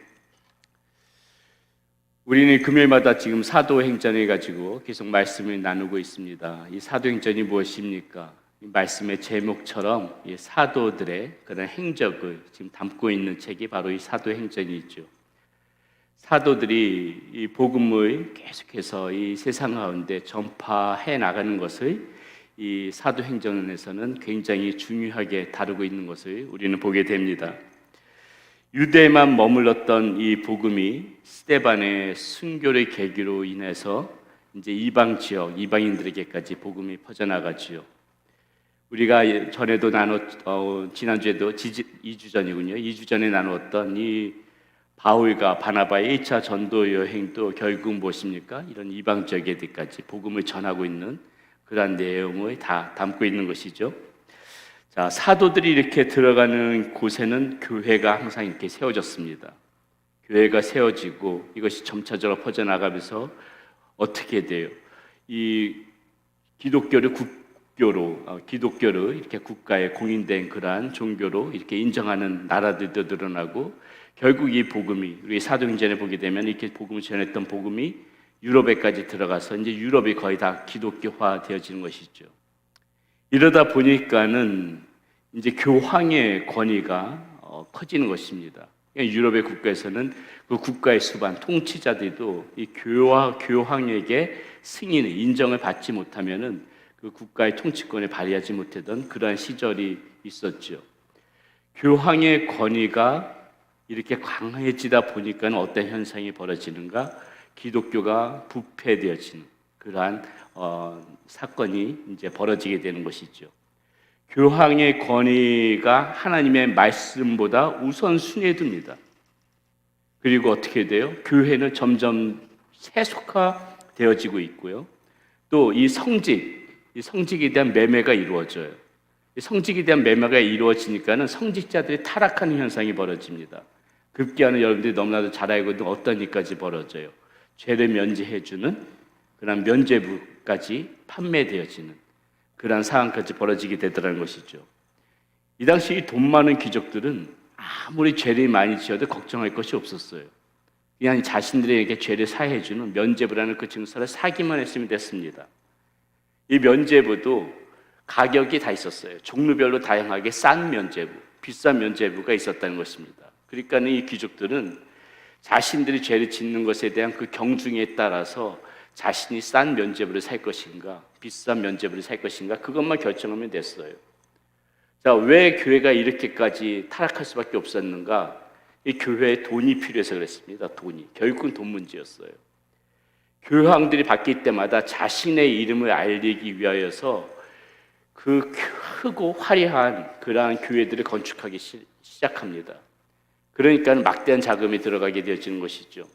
S3: 우리는 금요일마다 지금 사도행전을 가지고 계속 말씀을 나누고 있습니다. 이 사도행전이 무엇입니까? 이 말씀의 제목처럼 이 사도들의 그런 행적을 지금 담고 있는 책이 바로 이 사도행전이죠. 사도들이 이 복음을 계속해서 이 세상 가운데 전파해 나가는 것을 이 사도행전에서는 굉장히 중요하게 다루고 있는 것을 우리는 보게 됩니다. 유대에만 머물렀던 이 복음이 스데반의 순교를 계기로 인해서 이제 이방 지역, 이방인들에게까지 복음이 퍼져나가지요. 우리가 전에도 지난주에도 2주 전이군요. 2주 전에 나누었던 이 바울과 바나바의 1차 전도 여행도 결국 무엇입니까? 이런 이방 지역에까지 복음을 전하고 있는 그러한 내용을 다 담고 있는 것이죠. 자, 사도들이 이렇게 들어가는 곳에는 교회가 항상 이렇게 세워졌습니다. 교회가 세워지고 이것이 점차적으로 퍼져나가면서 어떻게 돼요? 이 기독교를 기독교를 이렇게 국가에 공인된 그러한 종교로 이렇게 인정하는 나라들도 늘어나고 결국 이 복음이 우리 사도행전에 보게 되면 이렇게 복음을 전했던 복음이 유럽에까지 들어가서 이제 유럽이 거의 다 기독교화 되어지는 것이죠. 이러다 보니까는 이제 교황의 권위가 커지는 것입니다. 유럽의 국가에서는 그 국가의 수반 통치자들도 이 교황에게 승인을 인정을 받지 못하면은 그 국가의 통치권을 발휘하지 못하던 그러한 시절이 있었죠. 교황의 권위가 이렇게 강해지다 보니까 어떤 현상이 벌어지는가? 기독교가 부패되어지는 그러한 사건이 이제 벌어지게 되는 것이죠. 교황의 권위가 하나님의 말씀보다 우선순위에 둡니다. 그리고 어떻게 돼요? 교회는 점점 세속화되어지고 있고요. 또 이 성직에 대한 매매가 이루어져요. 이 성직에 대한 매매가 이루어지니까는 성직자들이 타락하는 현상이 벌어집니다. 급기야는 여러분들이 너무나도 잘 알고 있는 어떤 일까지 벌어져요. 죄를 면제해주는 그런 면죄부까지 판매되어지는 그런 상황까지 벌어지게 되더라는 것이죠. 이 당시 이 돈 많은 귀족들은 아무리 죄를 많이 지어도 걱정할 것이 없었어요. 그냥 자신들에게 죄를 사해주는 면죄부라는 그 증서를 사기만 했으면 됐습니다. 이 면죄부도 가격이 다 있었어요. 종류별로 다양하게 싼 면죄부, 비싼 면죄부가 있었다는 것입니다. 그러니까 이 귀족들은 자신들이 죄를 짓는 것에 대한 그 경중에 따라서 자신이 싼 면죄부를 살 것인가, 비싼 면죄부를 살 것인가, 그것만 결정하면 됐어요. 자, 왜 교회가 이렇게까지 타락할 수밖에 없었는가? 이 교회에 돈이 필요해서 그랬습니다. 돈이. 결국은 돈 문제였어요. 교황들이 바뀔 때마다 자신의 이름을 알리기 위하여서 그 크고 화려한 그러한 교회들을 건축하기 시작합니다. 그러니까 막대한 자금이 들어가게 되어지는 것이죠.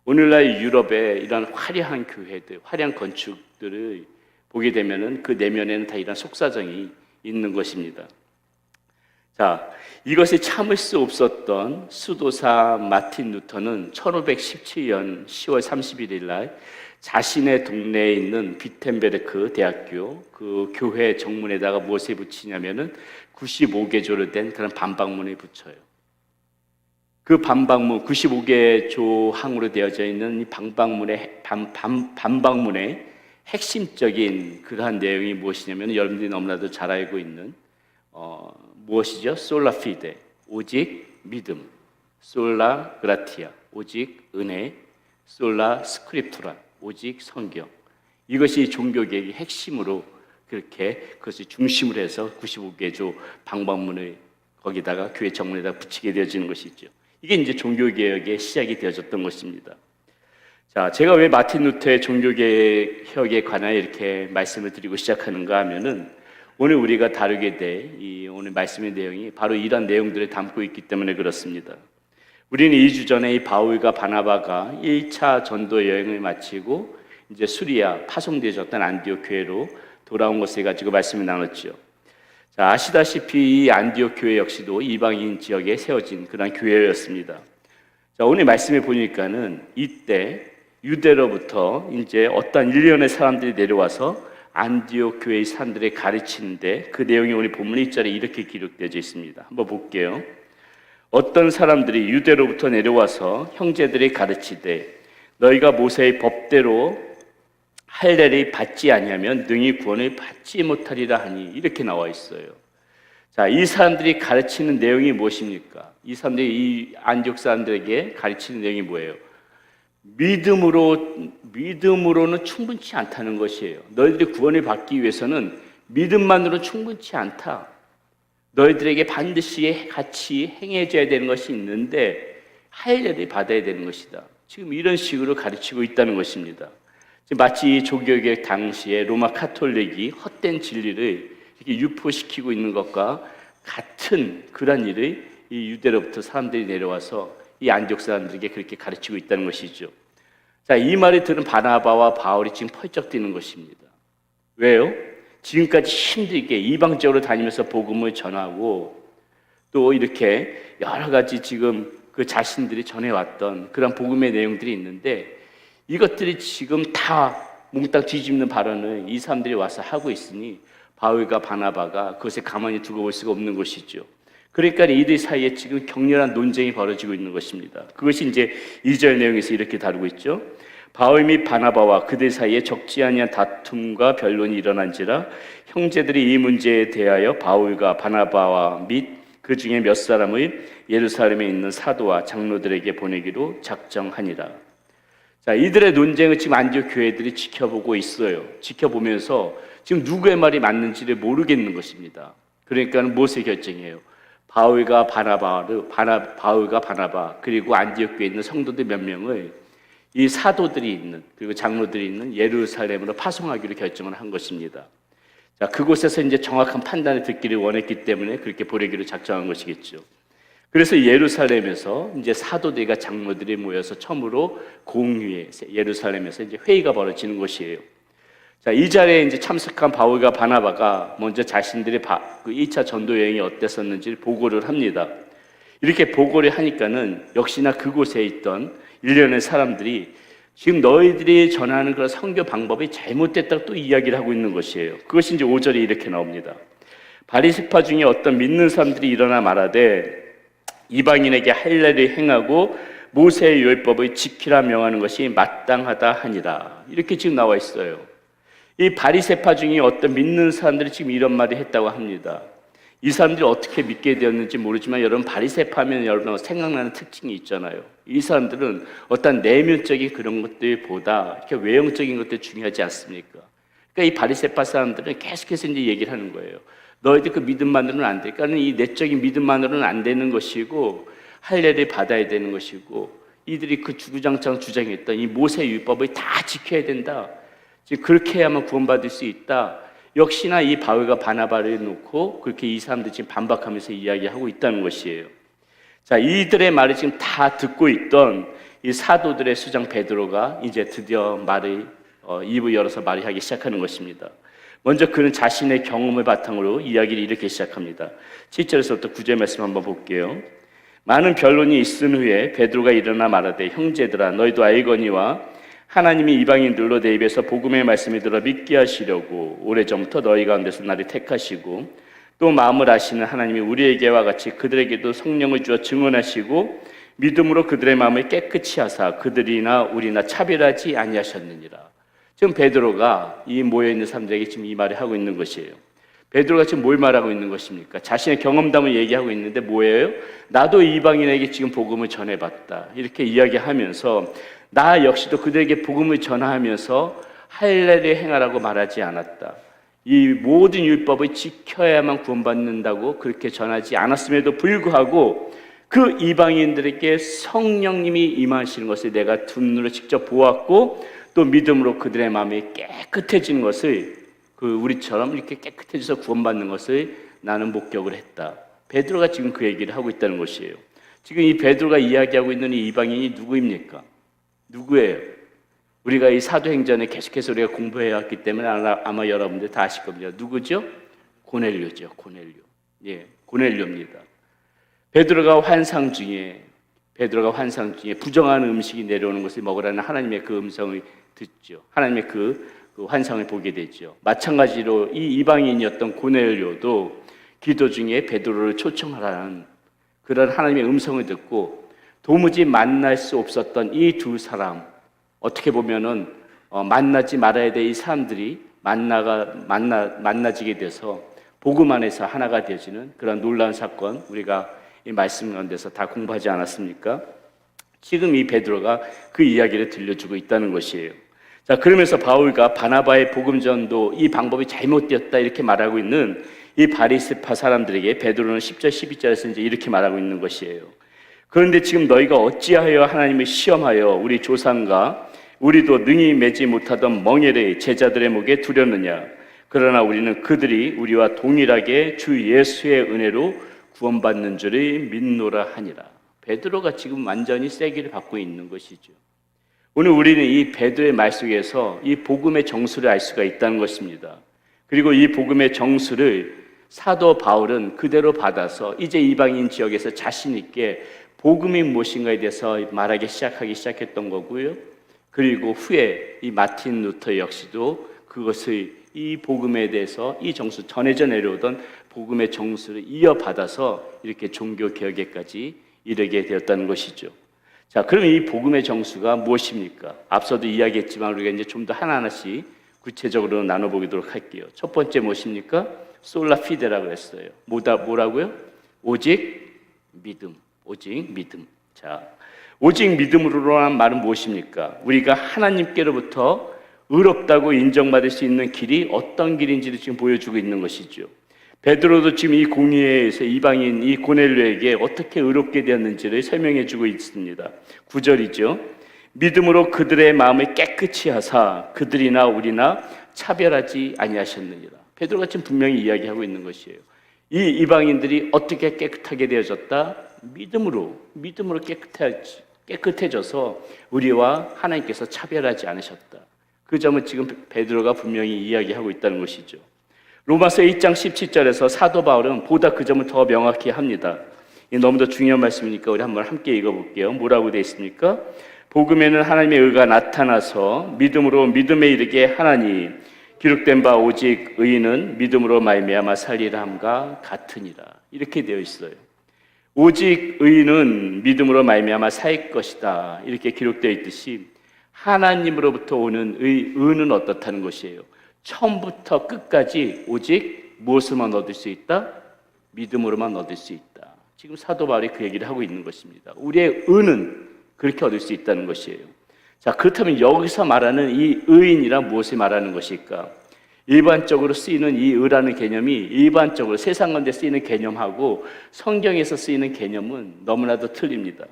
S3: 오늘날 유럽의 이런 화려한 교회들, 화려한 건축들을 보게 되면은 그 내면에는 다 이런 속사정이 있는 것입니다. 자, 이것이 참을 수 없었던 수도사 마틴 루터는 1517년 10월 31일 날 자신의 동네에 있는 비텐베르크 대학교 그 교회 정문에다가 무엇을 붙이냐면은 95개조로 된 그런 반박문을 붙여요. 그 반박문 95개 조항으로 되어져 있는 이 반박문의 핵심적인 그러한 내용이 무엇이냐면 여러분들이 너무나도 잘 알고 있는 무엇이죠? 솔라 피데, 오직 믿음, 솔라 그라티아, 오직 은혜, 솔라 스크립투라, 오직 성경. 이것이 종교개혁의 핵심으로 그렇게 그것을 중심으로 해서 95개조 방방문을 거기다가 교회 정문에다 붙이게 되어지는 것이죠. 이게 이제 종교개혁의 시작이 되어졌던 것입니다. 자, 제가 왜 마틴 루터의 종교개혁에 관하여 이렇게 말씀을 드리고 시작하는가 하면은 오늘 우리가 다루게 될 이 오늘 말씀의 내용이 바로 이런 내용들을 담고 있기 때문에 그렇습니다. 우리는 2주 전에 이 바울과 바나바가 1차 전도 여행을 마치고 이제 수리아 파송되어졌던 안디옥 교회로 돌아온 것을 가지고 말씀을 나눴죠. 자, 아시다시피 이 안디옥 교회 역시도 이방인 지역에 세워진 그런 교회였습니다. 자, 오늘 말씀에 보니까는 이때 유대로부터 이제 어떤 일련의 사람들이 내려와서 안디옥 교회의 사람들을 가르치는데 그 내용이 오늘 본문 1절에 이렇게 기록되어 있습니다. 한번 볼게요. 어떤 사람들이 유대로부터 내려와서 형제들이 가르치되 너희가 모세의 법대로 할례를 받지 아니하면 능히 구원을 받지 못하리라 하니 이렇게 나와 있어요. 자, 이 사람들이 가르치는 내용이 무엇입니까? 이 사람들이 이 안디옥 사람들에게 가르치는 내용이 뭐예요? 믿음으로는 충분치 않다는 것이에요. 너희들이 구원을 받기 위해서는 믿음만으로 충분치 않다. 너희들에게 반드시 같이 행해져야 되는 것이 있는데 할례를 받아야 되는 것이다. 지금 이런 식으로 가르치고 있다는 것입니다. 마치 종교개혁 당시에 로마 카톨릭이 헛된 진리를 이렇게 유포시키고 있는 것과 같은 그런 일을 이 유대로부터 사람들이 내려와서 이 안디옥 사람들에게 그렇게 가르치고 있다는 것이죠. 자, 이 말을 들은 바나바와 바울이 지금 펄쩍 뛰는 것입니다. 왜요? 지금까지 힘들게 이방적으로 다니면서 복음을 전하고 또 이렇게 여러 가지 지금 그 자신들이 전해왔던 그런 복음의 내용들이 있는데 이것들이 지금 다 몽땅 뒤집는 발언을 이 사람들이 와서 하고 있으니 바울과 바나바가 그것에 가만히 두고 볼 수가 없는 것이죠. 그러니까 이들 사이에 지금 격렬한 논쟁이 벌어지고 있는 것입니다. 그것이 이제 2절 내용에서 이렇게 다루고 있죠. 바울 및 바나바와 그들 사이에 적지 아니한 다툼과 변론이 일어난지라 형제들이 이 문제에 대하여 바울과 바나바와 및 그 중에 몇 사람을 예루살렘에 있는 사도와 장로들에게 보내기로 작정하니라. 자, 이들의 논쟁을 지금 안디옥 교회들이 지켜보고 있어요. 지켜보면서 지금 누구의 말이 맞는지를 모르겠는 것입니다. 그러니까 무엇을 결정해요? 바울과 바나바 그리고 안디옥 교회에 있는 성도들 몇 명을 이 사도들이 있는 그리고 장로들이 있는 예루살렘으로 파송하기로 결정을 한 것입니다. 자, 그곳에서 이제 정확한 판단을 듣기를 원했기 때문에 그렇게 보내기로 작정한 것이겠죠. 그래서 예루살렘에서 이제 사도들과 장로들이 모여서 처음으로 공유에 예루살렘에서 이제 회의가 벌어지는 것이에요. 자, 이 자리에 이제 참석한 바울과 바나바가 먼저 자신들의 그 2차 전도 여행이 어땠었는지를 보고를 합니다. 이렇게 보고를 하니까는 역시나 그곳에 있던 일련의 사람들이 지금 너희들이 전하는 그런 선교 방법이 잘못됐다고 또 이야기를 하고 있는 것이에요. 그것이 이제 5절에 이렇게 나옵니다. 바리새파 중에 어떤 믿는 사람들이 일어나 말하되 이방인에게 할례를 행하고 모세의 율법을 지키라 명하는 것이 마땅하다 하니라. 이렇게 지금 나와 있어요. 이 바리새파 중에 어떤 믿는 사람들이 지금 이런 말을 했다고 합니다. 이 사람들이 어떻게 믿게 되었는지 모르지만 여러분, 바리새파면 여러분 생각나는 특징이 있잖아요. 이 사람들은 어떤 내면적인 그런 것들보다 이렇게 외형적인 것들이 중요하지 않습니까? 그러니까 이 바리새파 사람들은 계속해서 이제 얘기를 하는 거예요. 너희들 그 믿음만으로는 안 돼. 그러니까 이 내적인 믿음만으로는 안 되는 것이고 할례를 받아야 되는 것이고 이들이 그 주구장창 주장했던 이 모세 율법을 다 지켜야 된다. 지금 그렇게 해야만 구원받을 수 있다. 역시나 이 바울과 바나바를 놓고 그렇게 이 사람들이 지금 반박하면서 이야기하고 있다는 것이에요. 자, 이들의 말을 지금 다 듣고 있던 이 사도들의 수장 베드로가 이제 드디어 입을 열어서 말을 하기 시작하는 것입니다. 먼저 그는 자신의 경험을 바탕으로 이야기를 이렇게 시작합니다. 7절에서부터 9절 말씀 한번 볼게요. 많은 변론이 있은 후에 베드로가 일어나 말하되 형제들아 너희도 알거니와 하나님이 이방인들로 내 입에서 복음의 말씀을 들어 믿게 하시려고 오래전부터 너희 가운데서 나를 택하시고 또 마음을 아시는 하나님이 우리에게와 같이 그들에게도 성령을 주어 증언하시고 믿음으로 그들의 마음을 깨끗이 하사 그들이나 우리나 차별하지 아니하셨느니라. 지금 베드로가 이 모여있는 사람들에게 지금 이 말을 하고 있는 것이에요. 베드로가 지금 뭘 말하고 있는 것입니까? 자신의 경험담을 얘기하고 있는데 뭐예요? 나도 이방인에게 지금 복음을 전해봤다. 이렇게 이야기하면서 나 역시도 그들에게 복음을 전하면서 할례를 행하라고 말하지 않았다. 이 모든 율법을 지켜야만 구원받는다고 그렇게 전하지 않았음에도 불구하고 그 이방인들에게 성령님이 임하시는 것을 내가 두 눈으로 직접 보았고 또 믿음으로 그들의 마음이 깨끗해지는 것을 우리처럼 이렇게 깨끗해져서 구원받는 것을 나는 목격을 했다. 베드로가 지금 그 얘기를 하고 있다는 것이에요. 지금 이 베드로가 이야기하고 있는 이 이방인이 누구입니까? 누구예요? 우리가 이 사도행전에 계속해서 우리가 공부해 왔기 때문에 아마 여러분들 다 아실 겁니다. 누구죠? 고넬료죠. 고넬료. 예, 고넬료입니다. 베드로가 환상 중에 부정한 음식이 내려오는 것을 먹으라는 하나님의 그 음성을 듣죠. 하나님의 그 환상을 보게 되죠. 마찬가지로 이 이방인이었던 고넬료도 기도 중에 베드로를 초청하라는 그런 하나님의 음성을 듣고 도무지 만날 수 없었던 이 두 사람, 어떻게 보면은 만나지 말아야 될 이 사람들이 만나지게 돼서 복음 안에서 하나가 되어지는 그런 놀라운 사건, 우리가 이 말씀 가운데서 다 공부하지 않았습니까? 지금 이 베드로가 그 이야기를 들려주고 있다는 것이에요. 자, 그러면서 바울과 바나바의 복음 전도 이 방법이 잘못되었다 이렇게 말하고 있는 이 바리새파 사람들에게 베드로는 10절 12절에서 이제 이렇게 말하고 있는 것이에요. 그런데 지금 너희가 어찌하여 하나님을 시험하여 우리 조상과 우리도 능히 매지 못하던 멍에를 제자들의 목에 두렸느냐? 그러나 우리는 그들이 우리와 동일하게 주 예수의 은혜로 구원받는 줄을 믿노라 하니라. 베드로가 지금 완전히 세기를 받고 있는 것이죠. 오늘 우리는 이 베드로의 말 속에서 이 복음의 정수를 알 수가 있다는 것입니다. 그리고 이 복음의 정수를 사도 바울은 그대로 받아서 이제 이방인 지역에서 자신 있게 복음이 무엇인가에 대해서 말하기 시작했던 거고요. 그리고 후에 이 마틴 루터 역시도 그것을 이 복음에 대해서 이 정수 전해져 내려오던 복음의 정수를 이어받아서 이렇게 종교 개혁에까지 이르게 되었다는 것이죠. 자, 그러면 이 복음의 정수가 무엇입니까? 앞서도 이야기했지만 우리가 이제 좀 더 하나하나씩 구체적으로 나눠보도록 할게요. 첫 번째 무엇입니까? 솔라 피데라고 했어요. 뭐라고요? 오직 믿음. 오직 믿음. 자, 오직 믿음으로라는 말은 무엇입니까? 우리가 하나님께로부터 의롭다고 인정받을 수 있는 길이 어떤 길인지를 지금 보여주고 있는 것이죠. 베드로도 지금 이 공의회에서 이방인 이 고넬료에게 어떻게 의롭게 되었는지를 설명해 주고 있습니다. 9절이죠. 믿음으로 그들의 마음을 깨끗이 하사 그들이나 우리나 차별하지 아니하셨느니라. 베드로가 지금 분명히 이야기하고 있는 것이에요. 이 이방인들이 어떻게 깨끗하게 되어졌다? 믿음으로 깨끗해져서 우리와 하나님께서 차별하지 않으셨다. 그 점을 지금 베드로가 분명히 이야기하고 있다는 것이죠. 로마서 1장 17절에서 사도 바울은 보다 그 점을 더 명확히 합니다. 너무도 중요한 말씀이니까 우리 한번 함께 읽어볼게요. 뭐라고 되어 있습니까? 복음에는 하나님의 의가 나타나서 믿음으로 믿음에 이르게 하나니 기록된 바 오직 의인은 믿음으로 말미암아 살리라 함과 같으니라. 이렇게 되어 있어요. 오직 의인은 믿음으로 말미암아 살 것이다. 이렇게 기록되어 있듯이 하나님으로부터 오는 의는 어떻다는 것이에요. 처음부터 끝까지 오직 무엇을만 얻을 수 있다? 믿음으로만 얻을 수 있다. 지금 사도 바울이 그 얘기를 하고 있는 것입니다. 우리의 의는 그렇게 얻을 수 있다는 것이에요. 자, 그렇다면 여기서 말하는 이 의인이란 무엇을 말하는 것일까? 일반적으로 쓰이는 이 의라는 개념이 일반적으로 세상 가운데 쓰이는 개념하고 성경에서 쓰이는 개념은 너무나도 틀립니다.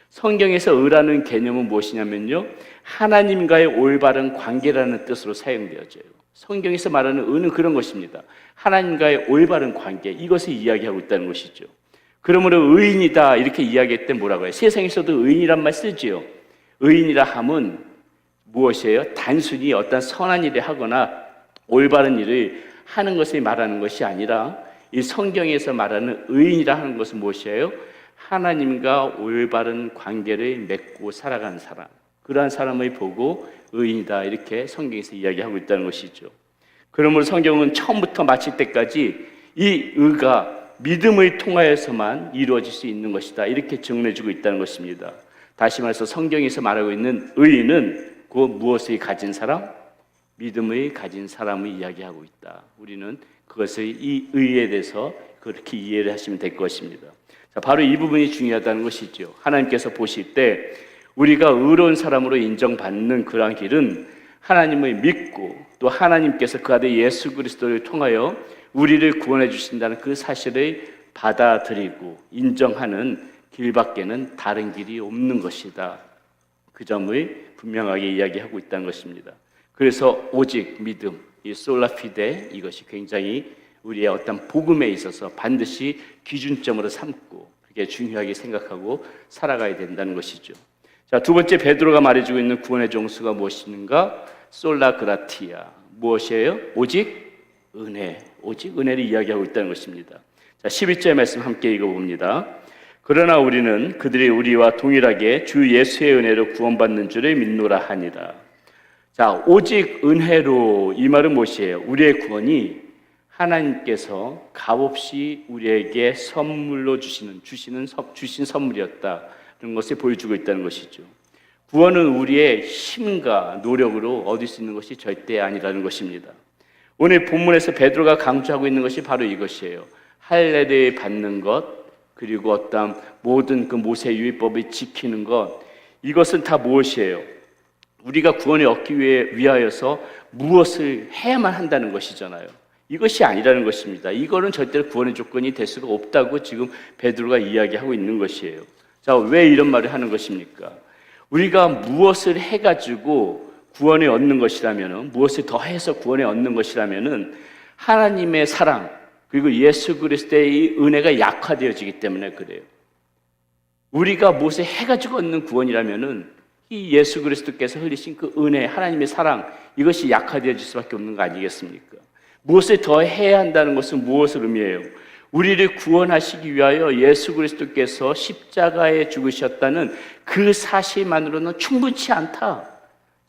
S3: 성경에서 의라는 개념은 무엇이냐면요, 하나님과의 올바른 관계라는 뜻으로 사용되어져요. 성경에서 말하는 의는 그런 것입니다. 하나님과의 올바른 관계, 이것을 이야기하고 있다는 것이죠. 그러므로 의인이다 이렇게 이야기할 때 뭐라고 해요? 세상에서도 의인이란 말 쓰지요. 의인이라 함은 무엇이에요? 단순히 어떤 선한 일을 하거나 올바른 일을 하는 것을 말하는 것이 아니라 이 성경에서 말하는 의인이라 하는 것은 무엇이에요? 하나님과 올바른 관계를 맺고 살아가는 사람, 그러한 사람을 보고 의인이다 이렇게 성경에서 이야기하고 있다는 것이죠. 그러므로 성경은 처음부터 마칠 때까지 이 의가 믿음을 통하여서만 이루어질 수 있는 것이다 이렇게 정리해주고 있다는 것입니다. 다시 말해서 성경에서 말하고 있는 의인은 그 무엇을 가진 사람? 믿음을 가진 사람을 이야기하고 있다. 우리는 그것을 이 의에 대해서 그렇게 이해를 하시면 될 것입니다. 자, 바로 이 부분이 중요하다는 것이죠. 하나님께서 보실 때 우리가 의로운 사람으로 인정받는 그러한 길은 하나님을 믿고 또 하나님께서 그 아들 예수 그리스도를 통하여 우리를 구원해 주신다는 그 사실을 받아들이고 인정하는 길밖에는 다른 길이 없는 것이다. 그 점을 분명하게 이야기하고 있다는 것입니다. 그래서 오직 믿음, 이 솔라피데, 이것이 굉장히 우리의 어떤 복음에 있어서 반드시 기준점으로 삼고 그게 중요하게 생각하고 살아가야 된다는 것이죠. 자, 두 번째 베드로가 말해주고 있는 구원의 정수가 무엇인가? 솔라 그라티아, 무엇이에요? 오직 은혜, 오직 은혜를 이야기하고 있다는 것입니다. 자, 11절 말씀 함께 읽어봅니다. 그러나 우리는 그들이 우리와 동일하게 주 예수의 은혜로 구원받는 줄을 믿노라 하니라. 자, 오직 은혜로, 이 말은 무엇이에요? 우리의 구원이 하나님께서 값없이 우리에게 선물로 주신 선물이었다는 것을 보여주고 있다는 것이죠. 구원은 우리의 힘과 노력으로 얻을 수 있는 것이 절대 아니라는 것입니다. 오늘 본문에서 베드로가 강조하고 있는 것이 바로 이것이에요. 할례를 받는 것, 그리고 어떤 모든 그 모세 율법을 지키는 것, 이것은 다 무엇이에요? 우리가 구원을 얻기 위하여서 무엇을 해야만 한다는 것이잖아요. 이것이 아니라는 것입니다. 이거는 절대로 구원의 조건이 될 수가 없다고 지금 베드로가 이야기하고 있는 것이에요. 자, 왜 이런 말을 하는 것입니까? 우리가 무엇을 해가지고 구원을 얻는 것이라면은, 무엇을 더해서 구원을 얻는 것이라면은 하나님의 사랑 그리고 예수 그리스도의 은혜가 약화되어지기 때문에 그래요. 우리가 무엇을 해가지고 얻는 구원이라면은 이 예수 그리스도께서 흘리신 그 은혜, 하나님의 사랑, 이것이 약화되어질 수밖에 없는 거 아니겠습니까? 무엇을 더 해야 한다는 것은 무엇을 의미해요? 우리를 구원하시기 위하여 예수 그리스도께서 십자가에 죽으셨다는 그 사실만으로는 충분치 않다.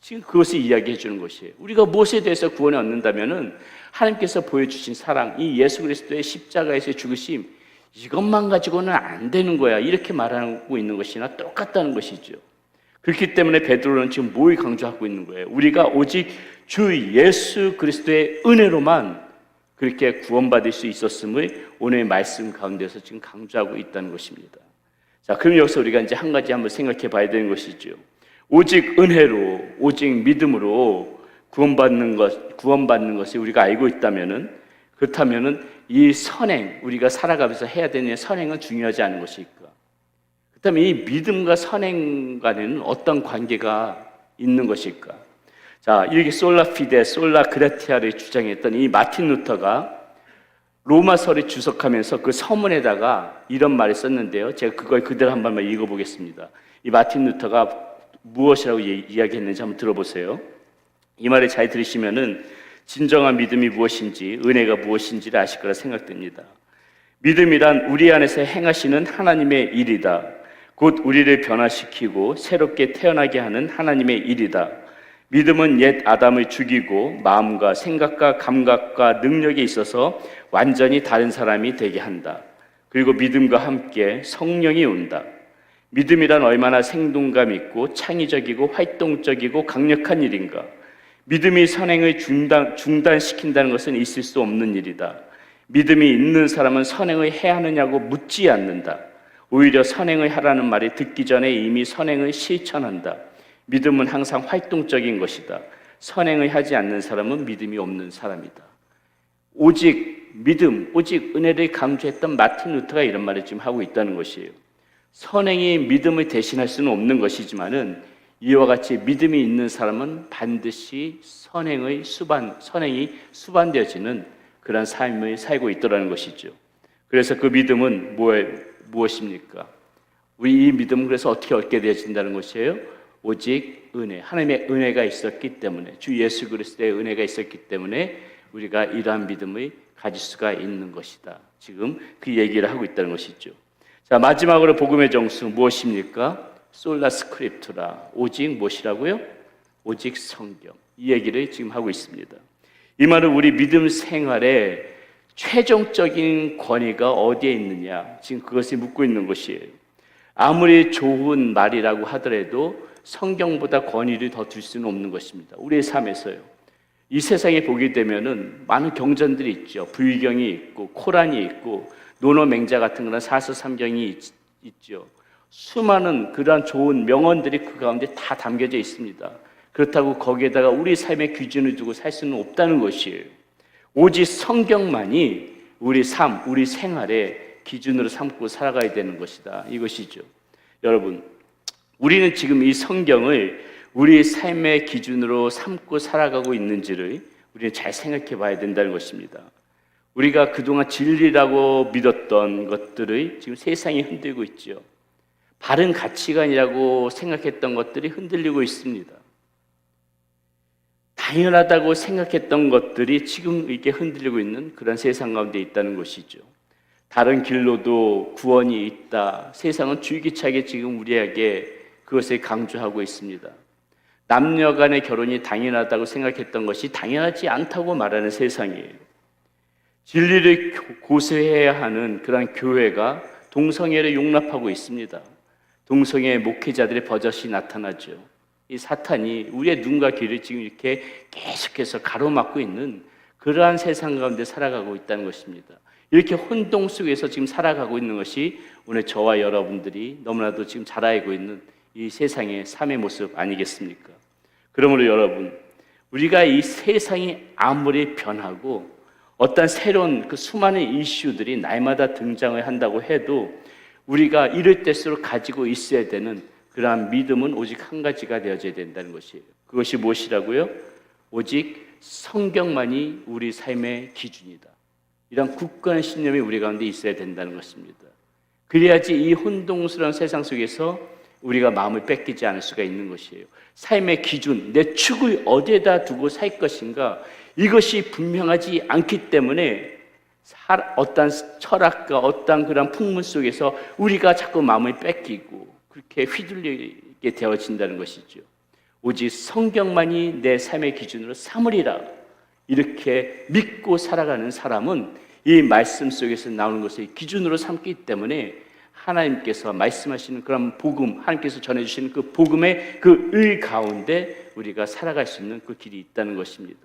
S3: 지금 그것을 이야기해 주는 것이에요. 우리가 무엇에 대해서 구원을 얻는다면은 하나님께서 보여주신 사랑, 이 예수 그리스도의 십자가에서의 죽으심, 이것만 가지고는 안 되는 거야. 이렇게 말하고 있는 것이나 똑같다는 것이죠. 그렇기 때문에 베드로는 지금 뭘 강조하고 있는 거예요? 우리가 오직 주 예수 그리스도의 은혜로만 그렇게 구원받을 수 있었음을 오늘 말씀 가운데서 지금 강조하고 있다는 것입니다. 자, 그럼 여기서 우리가 이제 한 가지 한번 생각해 봐야 되는 것이죠. 오직 은혜로, 오직 믿음으로 구원받는 것을 우리가 알고 있다면은, 그렇다면은 이 선행, 우리가 살아가면서 해야 되는 선행은 중요하지 않은 것일까? 그렇다면 이 믿음과 선행 간에는 어떤 관계가 있는 것일까? 자, 이렇게 솔라피데, 솔라그라티아를 주장했던 이 마틴 루터가 로마서를 주석하면서 그 서문에다가 이런 말을 썼는데요. 제가 그걸 그대로 한 번만 읽어보겠습니다. 이 마틴 루터가 무엇이라고 이야기했는지 한번 들어보세요. 이 말을 잘 들으시면은 진정한 믿음이 무엇인지, 은혜가 무엇인지를 아실 거라 생각됩니다. 믿음이란 우리 안에서 행하시는 하나님의 일이다. 곧 우리를 변화시키고 새롭게 태어나게 하는 하나님의 일이다. 믿음은 옛 아담을 죽이고 마음과 생각과 감각과 능력에 있어서 완전히 다른 사람이 되게 한다. 그리고 믿음과 함께 성령이 온다. 믿음이란 얼마나 생동감 있고 창의적이고 활동적이고 강력한 일인가. 믿음이 선행을 중단시킨다는 것은 있을 수 없는 일이다. 믿음이 있는 사람은 선행을 해야 하느냐고 묻지 않는다. 오히려 선행을 하라는 말이 듣기 전에 이미 선행을 실천한다. 믿음은 항상 활동적인 것이다. 선행을 하지 않는 사람은 믿음이 없는 사람이다. 오직 믿음, 오직 은혜를 강조했던 마틴 루터가 이런 말을 지금 하고 있다는 것이에요. 선행이 믿음을 대신할 수는 없는 것이지만은 이와 같이 믿음이 있는 사람은 반드시 선행이 수반되어지는 그런 삶을 살고 있더라는 것이죠. 그래서 그 믿음은 무엇입니까? 우리 이 믿음은 그래서 어떻게 얻게 되어진다는 것이에요? 오직 은혜, 하나님의 은혜가 있었기 때문에, 주 예수 그리스도의 은혜가 있었기 때문에 우리가 이러한 믿음을 가질 수가 있는 것이다. 지금 그 얘기를 하고 있다는 것이죠. 자, 마지막으로 복음의 정수 무엇입니까? 솔라 스크립투라, 오직 무엇이라고요? 오직 성경. 이 얘기를 지금 하고 있습니다. 이 말은 우리 믿음 생활의 최종적인 권위가 어디에 있느냐, 지금 그것을 묻고 있는 것이에요. 아무리 좋은 말이라고 하더라도 성경보다 권위를 더 둘 수는 없는 것입니다. 우리의 삶에서요. 이 세상에 보게 되면은 많은 경전들이 있죠. 불경이 있고 코란이 있고 노노맹자 같은 그런 사서삼경이 있죠. 수많은 그러한 좋은 명언들이 그 가운데 다 담겨져 있습니다. 그렇다고 거기에다가 우리 삶의 기준을 두고 살 수는 없다는 것이에요. 오직 성경만이 우리 삶, 우리 생활의 기준으로 삼고 살아가야 되는 것이다. 이것이죠. 여러분, 우리는 지금 이 성경을 우리 삶의 기준으로 삼고 살아가고 있는지를 우리는 잘 생각해 봐야 된다는 것입니다. 우리가 그동안 진리라고 믿었던 것들을 지금 세상이 흔들고 있죠. 바른 가치관이라고 생각했던 것들이 흔들리고 있습니다. 당연하다고 생각했던 것들이 지금 이렇게 흔들리고 있는 그런 세상 가운데 있다는 것이죠. 다른 길로도 구원이 있다. 세상은 줄기차게 지금 우리에게 그것을 강조하고 있습니다. 남녀 간의 결혼이 당연하다고 생각했던 것이 당연하지 않다고 말하는 세상이에요. 진리를 고수해야 하는 그런 교회가 동성애를 용납하고 있습니다. 동성애 목회자들의 버젓이 나타나죠. 이 사탄이 우리의 눈과 귀를 지금 이렇게 계속해서 가로막고 있는 그러한 세상 가운데 살아가고 있다는 것입니다. 이렇게 혼동 속에서 지금 살아가고 있는 것이 오늘 저와 여러분들이 너무나도 지금 잘 알고 있는 이 세상의 삶의 모습 아니겠습니까? 그러므로 여러분, 우리가 이 세상이 아무리 변하고 어떤 새로운 그 수많은 이슈들이 날마다 등장을 한다고 해도 우리가 이럴 때일수록 가지고 있어야 되는 그러한 믿음은 오직 한 가지가 되어져야 된다는 것이에요. 그것이 무엇이라고요? 오직 성경만이 우리 삶의 기준이다. 이런 굳건한 신념이 우리 가운데 있어야 된다는 것입니다. 그래야지 이 혼동스러운 세상 속에서 우리가 마음을 뺏기지 않을 수가 있는 것이에요. 삶의 기준, 내 축을 어디에다 두고 살 것인가, 이것이 분명하지 않기 때문에 어떤 철학과 어떤 그런 풍문 속에서 우리가 자꾸 마음을 뺏기고 그렇게 휘둘리게 되어진다는 것이죠. 오직 성경만이 내 삶의 기준으로 삼으리라, 이렇게 믿고 살아가는 사람은 이 말씀 속에서 나오는 것을 기준으로 삼기 때문에 하나님께서 말씀하시는 그런 복음, 하나님께서 전해주시는 그 복음의 그 의 가운데 우리가 살아갈 수 있는 그 길이 있다는 것입니다.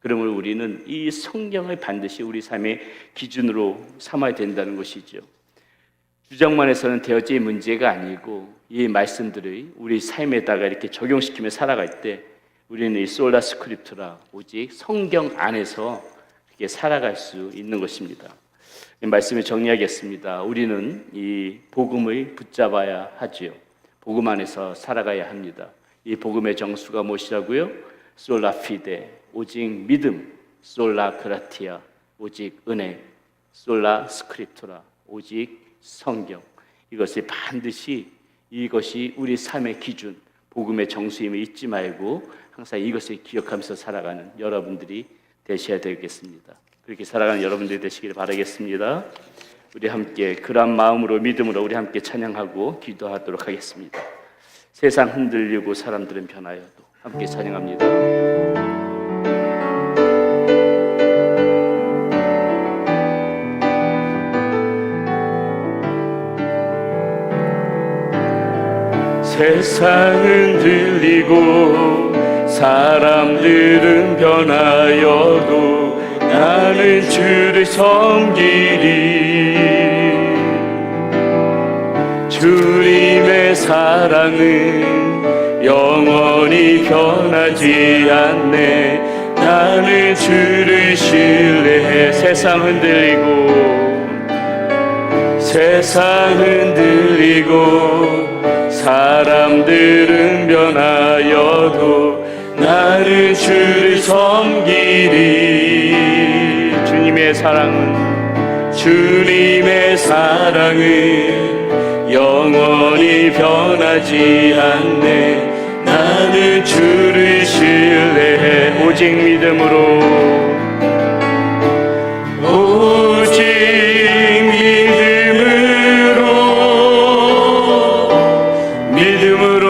S3: 그러므로 우리는 이 성경을 반드시 우리 삶의 기준으로 삼아야 된다는 것이죠. 주장만에서는 되어질 문제가 아니고 이 말씀들을 우리 삶에다가 이렇게 적용시키며 살아갈 때 우리는 이 솔라 스크립투라, 오직 성경 안에서 이렇게 살아갈 수 있는 것입니다. 이 말씀을 정리하겠습니다. 우리는 이 복음을 붙잡아야 하지요. 복음 안에서 살아가야 합니다. 이 복음의 정수가 무엇이라고요? 솔라 피데, 오직 믿음, 솔라 그라티아, 오직 은혜, 솔라 스크립투라, 오직 성경. 이것이 반드시 이것이 우리 삶의 기준, 복음의 정수임을 잊지 말고 항상 이것을 기억하면서 살아가는 여러분들이 되셔야 되겠습니다. 그렇게 살아가는 여러분들이 되시기를 바라겠습니다. 우리 함께 그러한 마음으로 믿음으로 우리 함께 찬양하고 기도하도록 하겠습니다. 세상 흔들리고 사람들은 변하여도 함께 찬양합니다. 세상은 들리고 사람들은 변하여도 나는 주를 섬기리. 주님의 사랑은 영원히 변하지 않네. 나는 주를 신뢰해. 세상 흔들리고 사람들은 변하여도 나는 주를 섬기리. 주님의 사랑은 영원히 변하지 않네. 나는 주를 신뢰해. 오직 믿음으로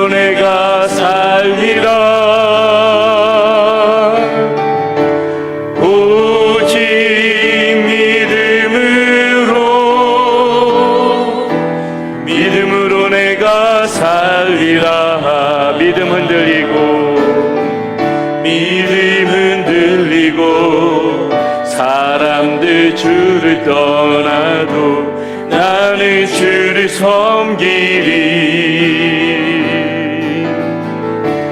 S3: 내가 살리라. 오직 믿음으로 내가 살리라. 믿음 흔들리고 사람들 주를 떠나도 나는 주를 섬기리.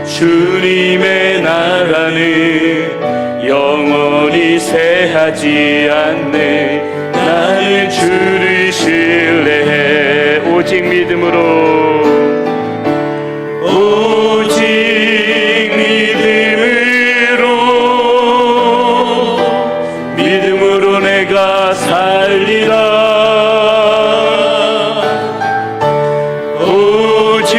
S3: 주님의 나라는 영원히 쇠하지 않네. 나는 주를 신뢰해. 오직 믿음으로 내가 살리라. 오직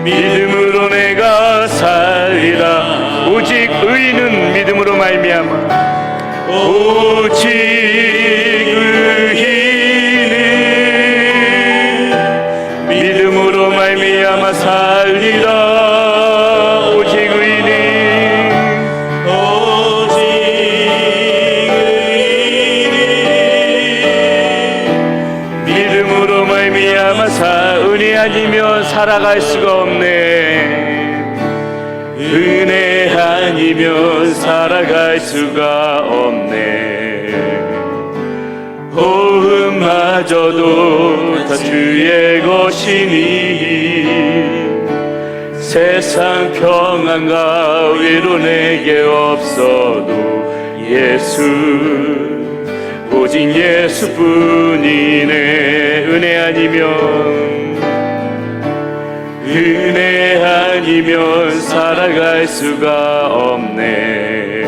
S3: 믿음으로 내가 살리라. 오직 의인은 믿음으로 말미암아. 오직 의인은 믿음으로 말미암아 살리라. 은혜 아니면 살아갈 수가 없네. 은혜 아니면 살아갈 수가 없네. 호흡마저도 다 주의 것이니 세상 평안과 위로 내게 없어도 오직 예수뿐이네. 은혜 아니면 살아갈 수가 없네.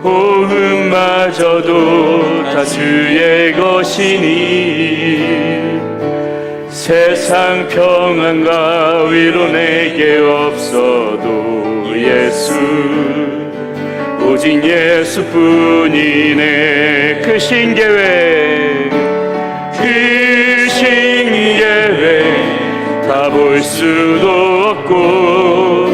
S3: 호흡마저도 다 주의 것이니 세상 평안과 위로 내게 없어도 오직 예수뿐이네. 그 신계획 다 볼 수도 없고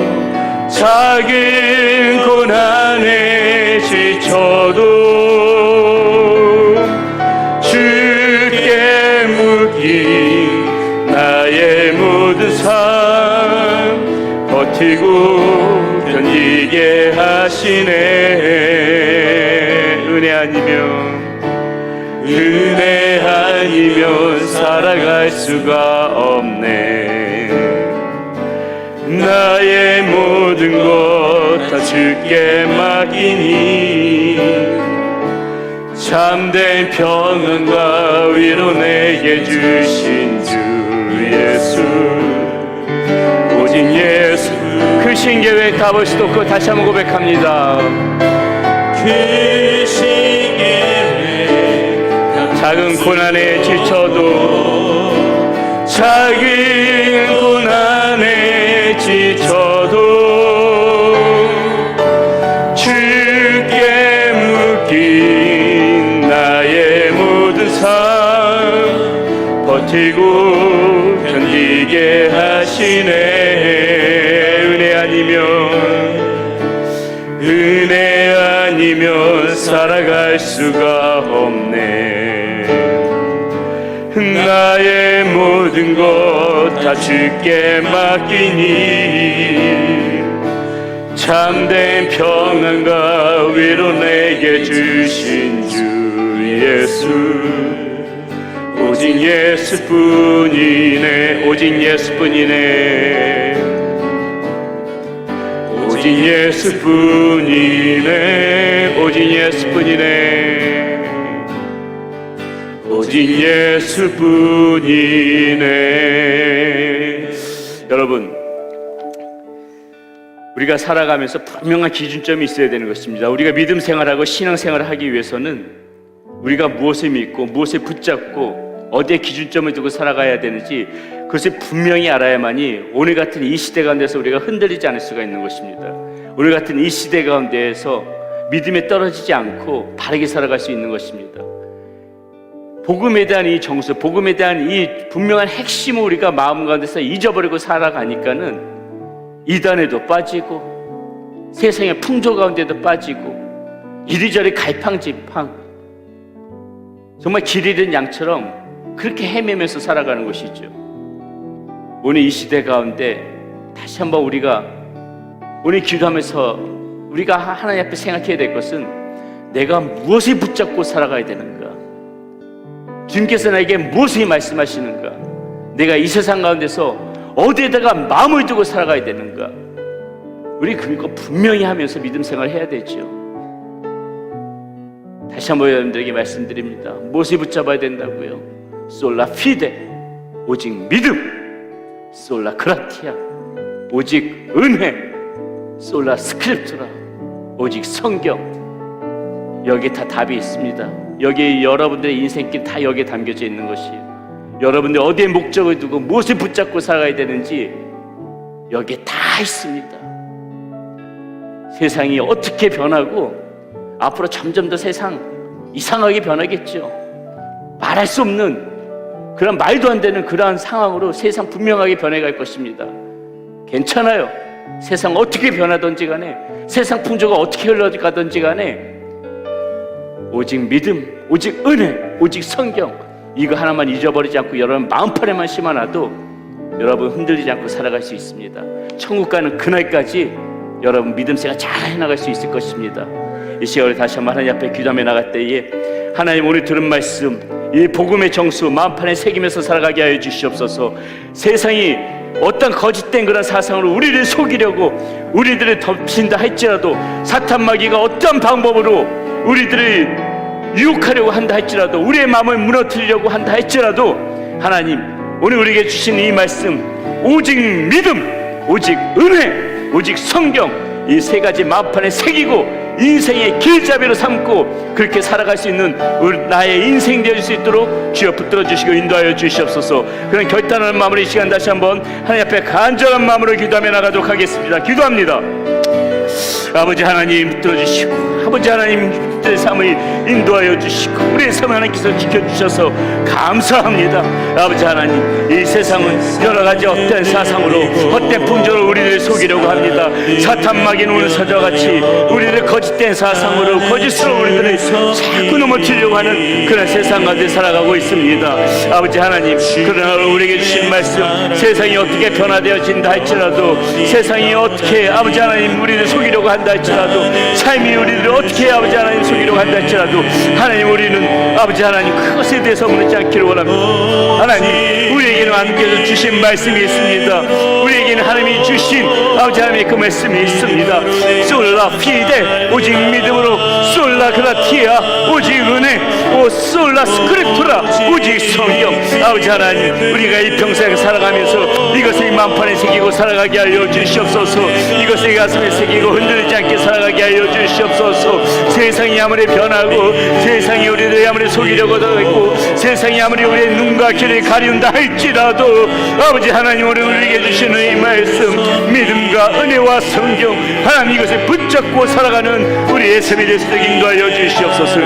S3: 작은 고난에 지쳐도 주께 묻기 나의 모든 삶 버티고 견디게 하시네. 은혜 아니면 살아갈 수가 없네. 나의 모든 것 다 주께 맡기니 참된 평안과 위로 내게 주신 주 예수. 오직 예수. 그 신계획 다 볼 수도 없고 다시 한번 고백합니다. 그 신계획 작은 고난에 지쳐도 작은 고난에 지쳐도 주 하시네. 은혜 아니면 살아갈 수가 없네. 나의 모든 것 다 주께 맡기니 참된 평안과 위로 내게 주신 주 예수, 오직 예수뿐이네. 오직 예수뿐이네. 오직 예수뿐이네. 오직 예수뿐이네. 오직 예수뿐이네. 여러분, 우리가 살아가면서 분명한 기준점이 있어야 되는 것입니다. 우리가 믿음 생활하고 신앙 생활을 하기 위해서는 우리가 무엇을 믿고 무엇을 붙잡고 어디에 기준점을 두고 살아가야 되는지 그것을 분명히 알아야만이 오늘 같은 이 시대 가운데서 우리가 흔들리지 않을 수가 있는 것입니다. 오늘 같은 이 시대 가운데에서 믿음에 떨어지지 않고 바르게 살아갈 수 있는 것입니다. 복음에 대한 이 정수, 복음에 대한 이 분명한 핵심을 우리가 마음 가운데서 잊어버리고 살아가니까는 이단에도 빠지고 세상의 풍조 가운데도 빠지고 이리저리 갈팡질팡 정말 길 잃은 양처럼 그렇게 헤매면서 살아가는 것이죠. 오늘 이 시대 가운데 다시 한번 우리가 오늘 기도하면서 우리가 하나님 앞에 생각해야 될 것은 내가 무엇을 붙잡고 살아가야 되는가? 주님께서 나에게 무엇을 말씀하시는가? 내가 이 세상 가운데서 어디에다가 마음을 두고 살아가야 되는가? 우리 그거 분명히 하면서 믿음 생활을 해야 되죠. 다시 한번 여러분들에게 말씀드립니다. 무엇을 붙잡아야 된다고요? 솔라 피데, 오직 믿음. 솔라 그라티아, 오직 은혜. 솔라 스크립투라, 오직 성경. 여기에 다 답이 있습니다. 여기에 여러분들의 인생길 다 여기에 담겨져 있는 것이에요. 여러분들 어디에 목적을 두고 무엇을 붙잡고 살아가야 되는지 여기에 다 있습니다. 세상이 어떻게 변하고 앞으로 점점 더 세상 이상하게 변하겠죠. 말할 수 없는 그런 말도 안 되는 그러한 상황으로 세상 분명하게 변해갈 것입니다. 괜찮아요. 세상 어떻게 변하든지 간에 세상 풍조가 어떻게 흘러가든지 간에 오직 믿음, 오직 은혜, 오직 성경 이거 하나만 잊어버리지 않고 여러분 마음판에만 심어놔도 여러분 흔들리지 않고 살아갈 수 있습니다. 천국 가는 그날까지 여러분 믿음 생활 잘 해나갈 수 있을 것입니다. 이 시간에 다시 한번 하나님 앞에 기도하며 나갈 때에 하나님 오늘 들은 말씀 이 복음의 정수 마음판에 새기면서 살아가게 하여 주시옵소서. 세상이 어떤 거짓된 그런 사상으로 우리를 속이려고 우리들을 덮친다 할지라도 사탄 마귀가 어떤 방법으로 우리들을 유혹하려고 한다 할지라도 우리의 마음을 무너뜨리려고 한다 할지라도 하나님 오늘 우리에게 주신 이 말씀 오직 믿음, 오직 은혜, 오직 성경 이 세 가지 마음판에 새기고 인생의 길잡이로 삼고 그렇게 살아갈 수 있는 나의 인생 되어질 수 있도록 주여 붙들어 주시고 인도하여 주시옵소서. 그런 결단하는 마음으로 이 시간 다시 한번 하나님 앞에 간절한 마음으로 기도하며 나가도록 하겠습니다. 기도합니다. 아버지 하나님 붙들어 주시고 아버지 하나님 우리의 삶을 인도하여 주시고 우리의 삶을 하나님께서 지켜주셔서 감사합니다. 아버지 하나님 이 세상은 여러 가지 헛된 사상으로 헛된 풍조로 우리를 속이려고 합니다. 사탄 마귀는 오늘 사자같이 우리를 거짓된 사상으로 거짓으로 우리들을 자꾸 넘어뜨리려고 하는 그런 세상 가운데 살아가고 있습니다. 아버지 하나님 그러나 우리에게 주신 말씀 세상이 어떻게 변화되어진다 할지라도 세상이 어떻게 아버지 하나님 우리를 속이려고 한다 할지라도 삶이 우리를 어떻게 아버지 하나님 속이려고 한다 할지라도 하나님 우리는 아버지 하나님 그것에 대해서 무너지 않기를 원합니다. 하나님 우리에게는 하나님께서 주신 말씀이 있습니다. 우리에게는 하나님이 주신 아버지 하나님의 그 말씀이 있습니다. 솔라 피데 오직 믿음으로 솔라 그라티아 오직 은혜 오 솔라 스크립투라 오직 성경. 아버지 하나님 우리가 이 평생 살아가면서 이것을 만판에 새기고 살아가게 하여 주시옵소서. 이것을 가슴에 새기고 흔들리지 않게 살아가게 하여 주시옵소서. 세상이 아무리 변하고 세상이 우리를 아무리 속이려고 하고 세상이 아무리 우리의 눈과 귀를 가리운다 할지라도 아버지 하나님 오늘 우리에게 주시는 이 말씀 믿음과 은혜와 성경 하나님 이것을 붙잡고 살아가는 우리의 삶이 될 수 있도록 인도하여 주시옵소서.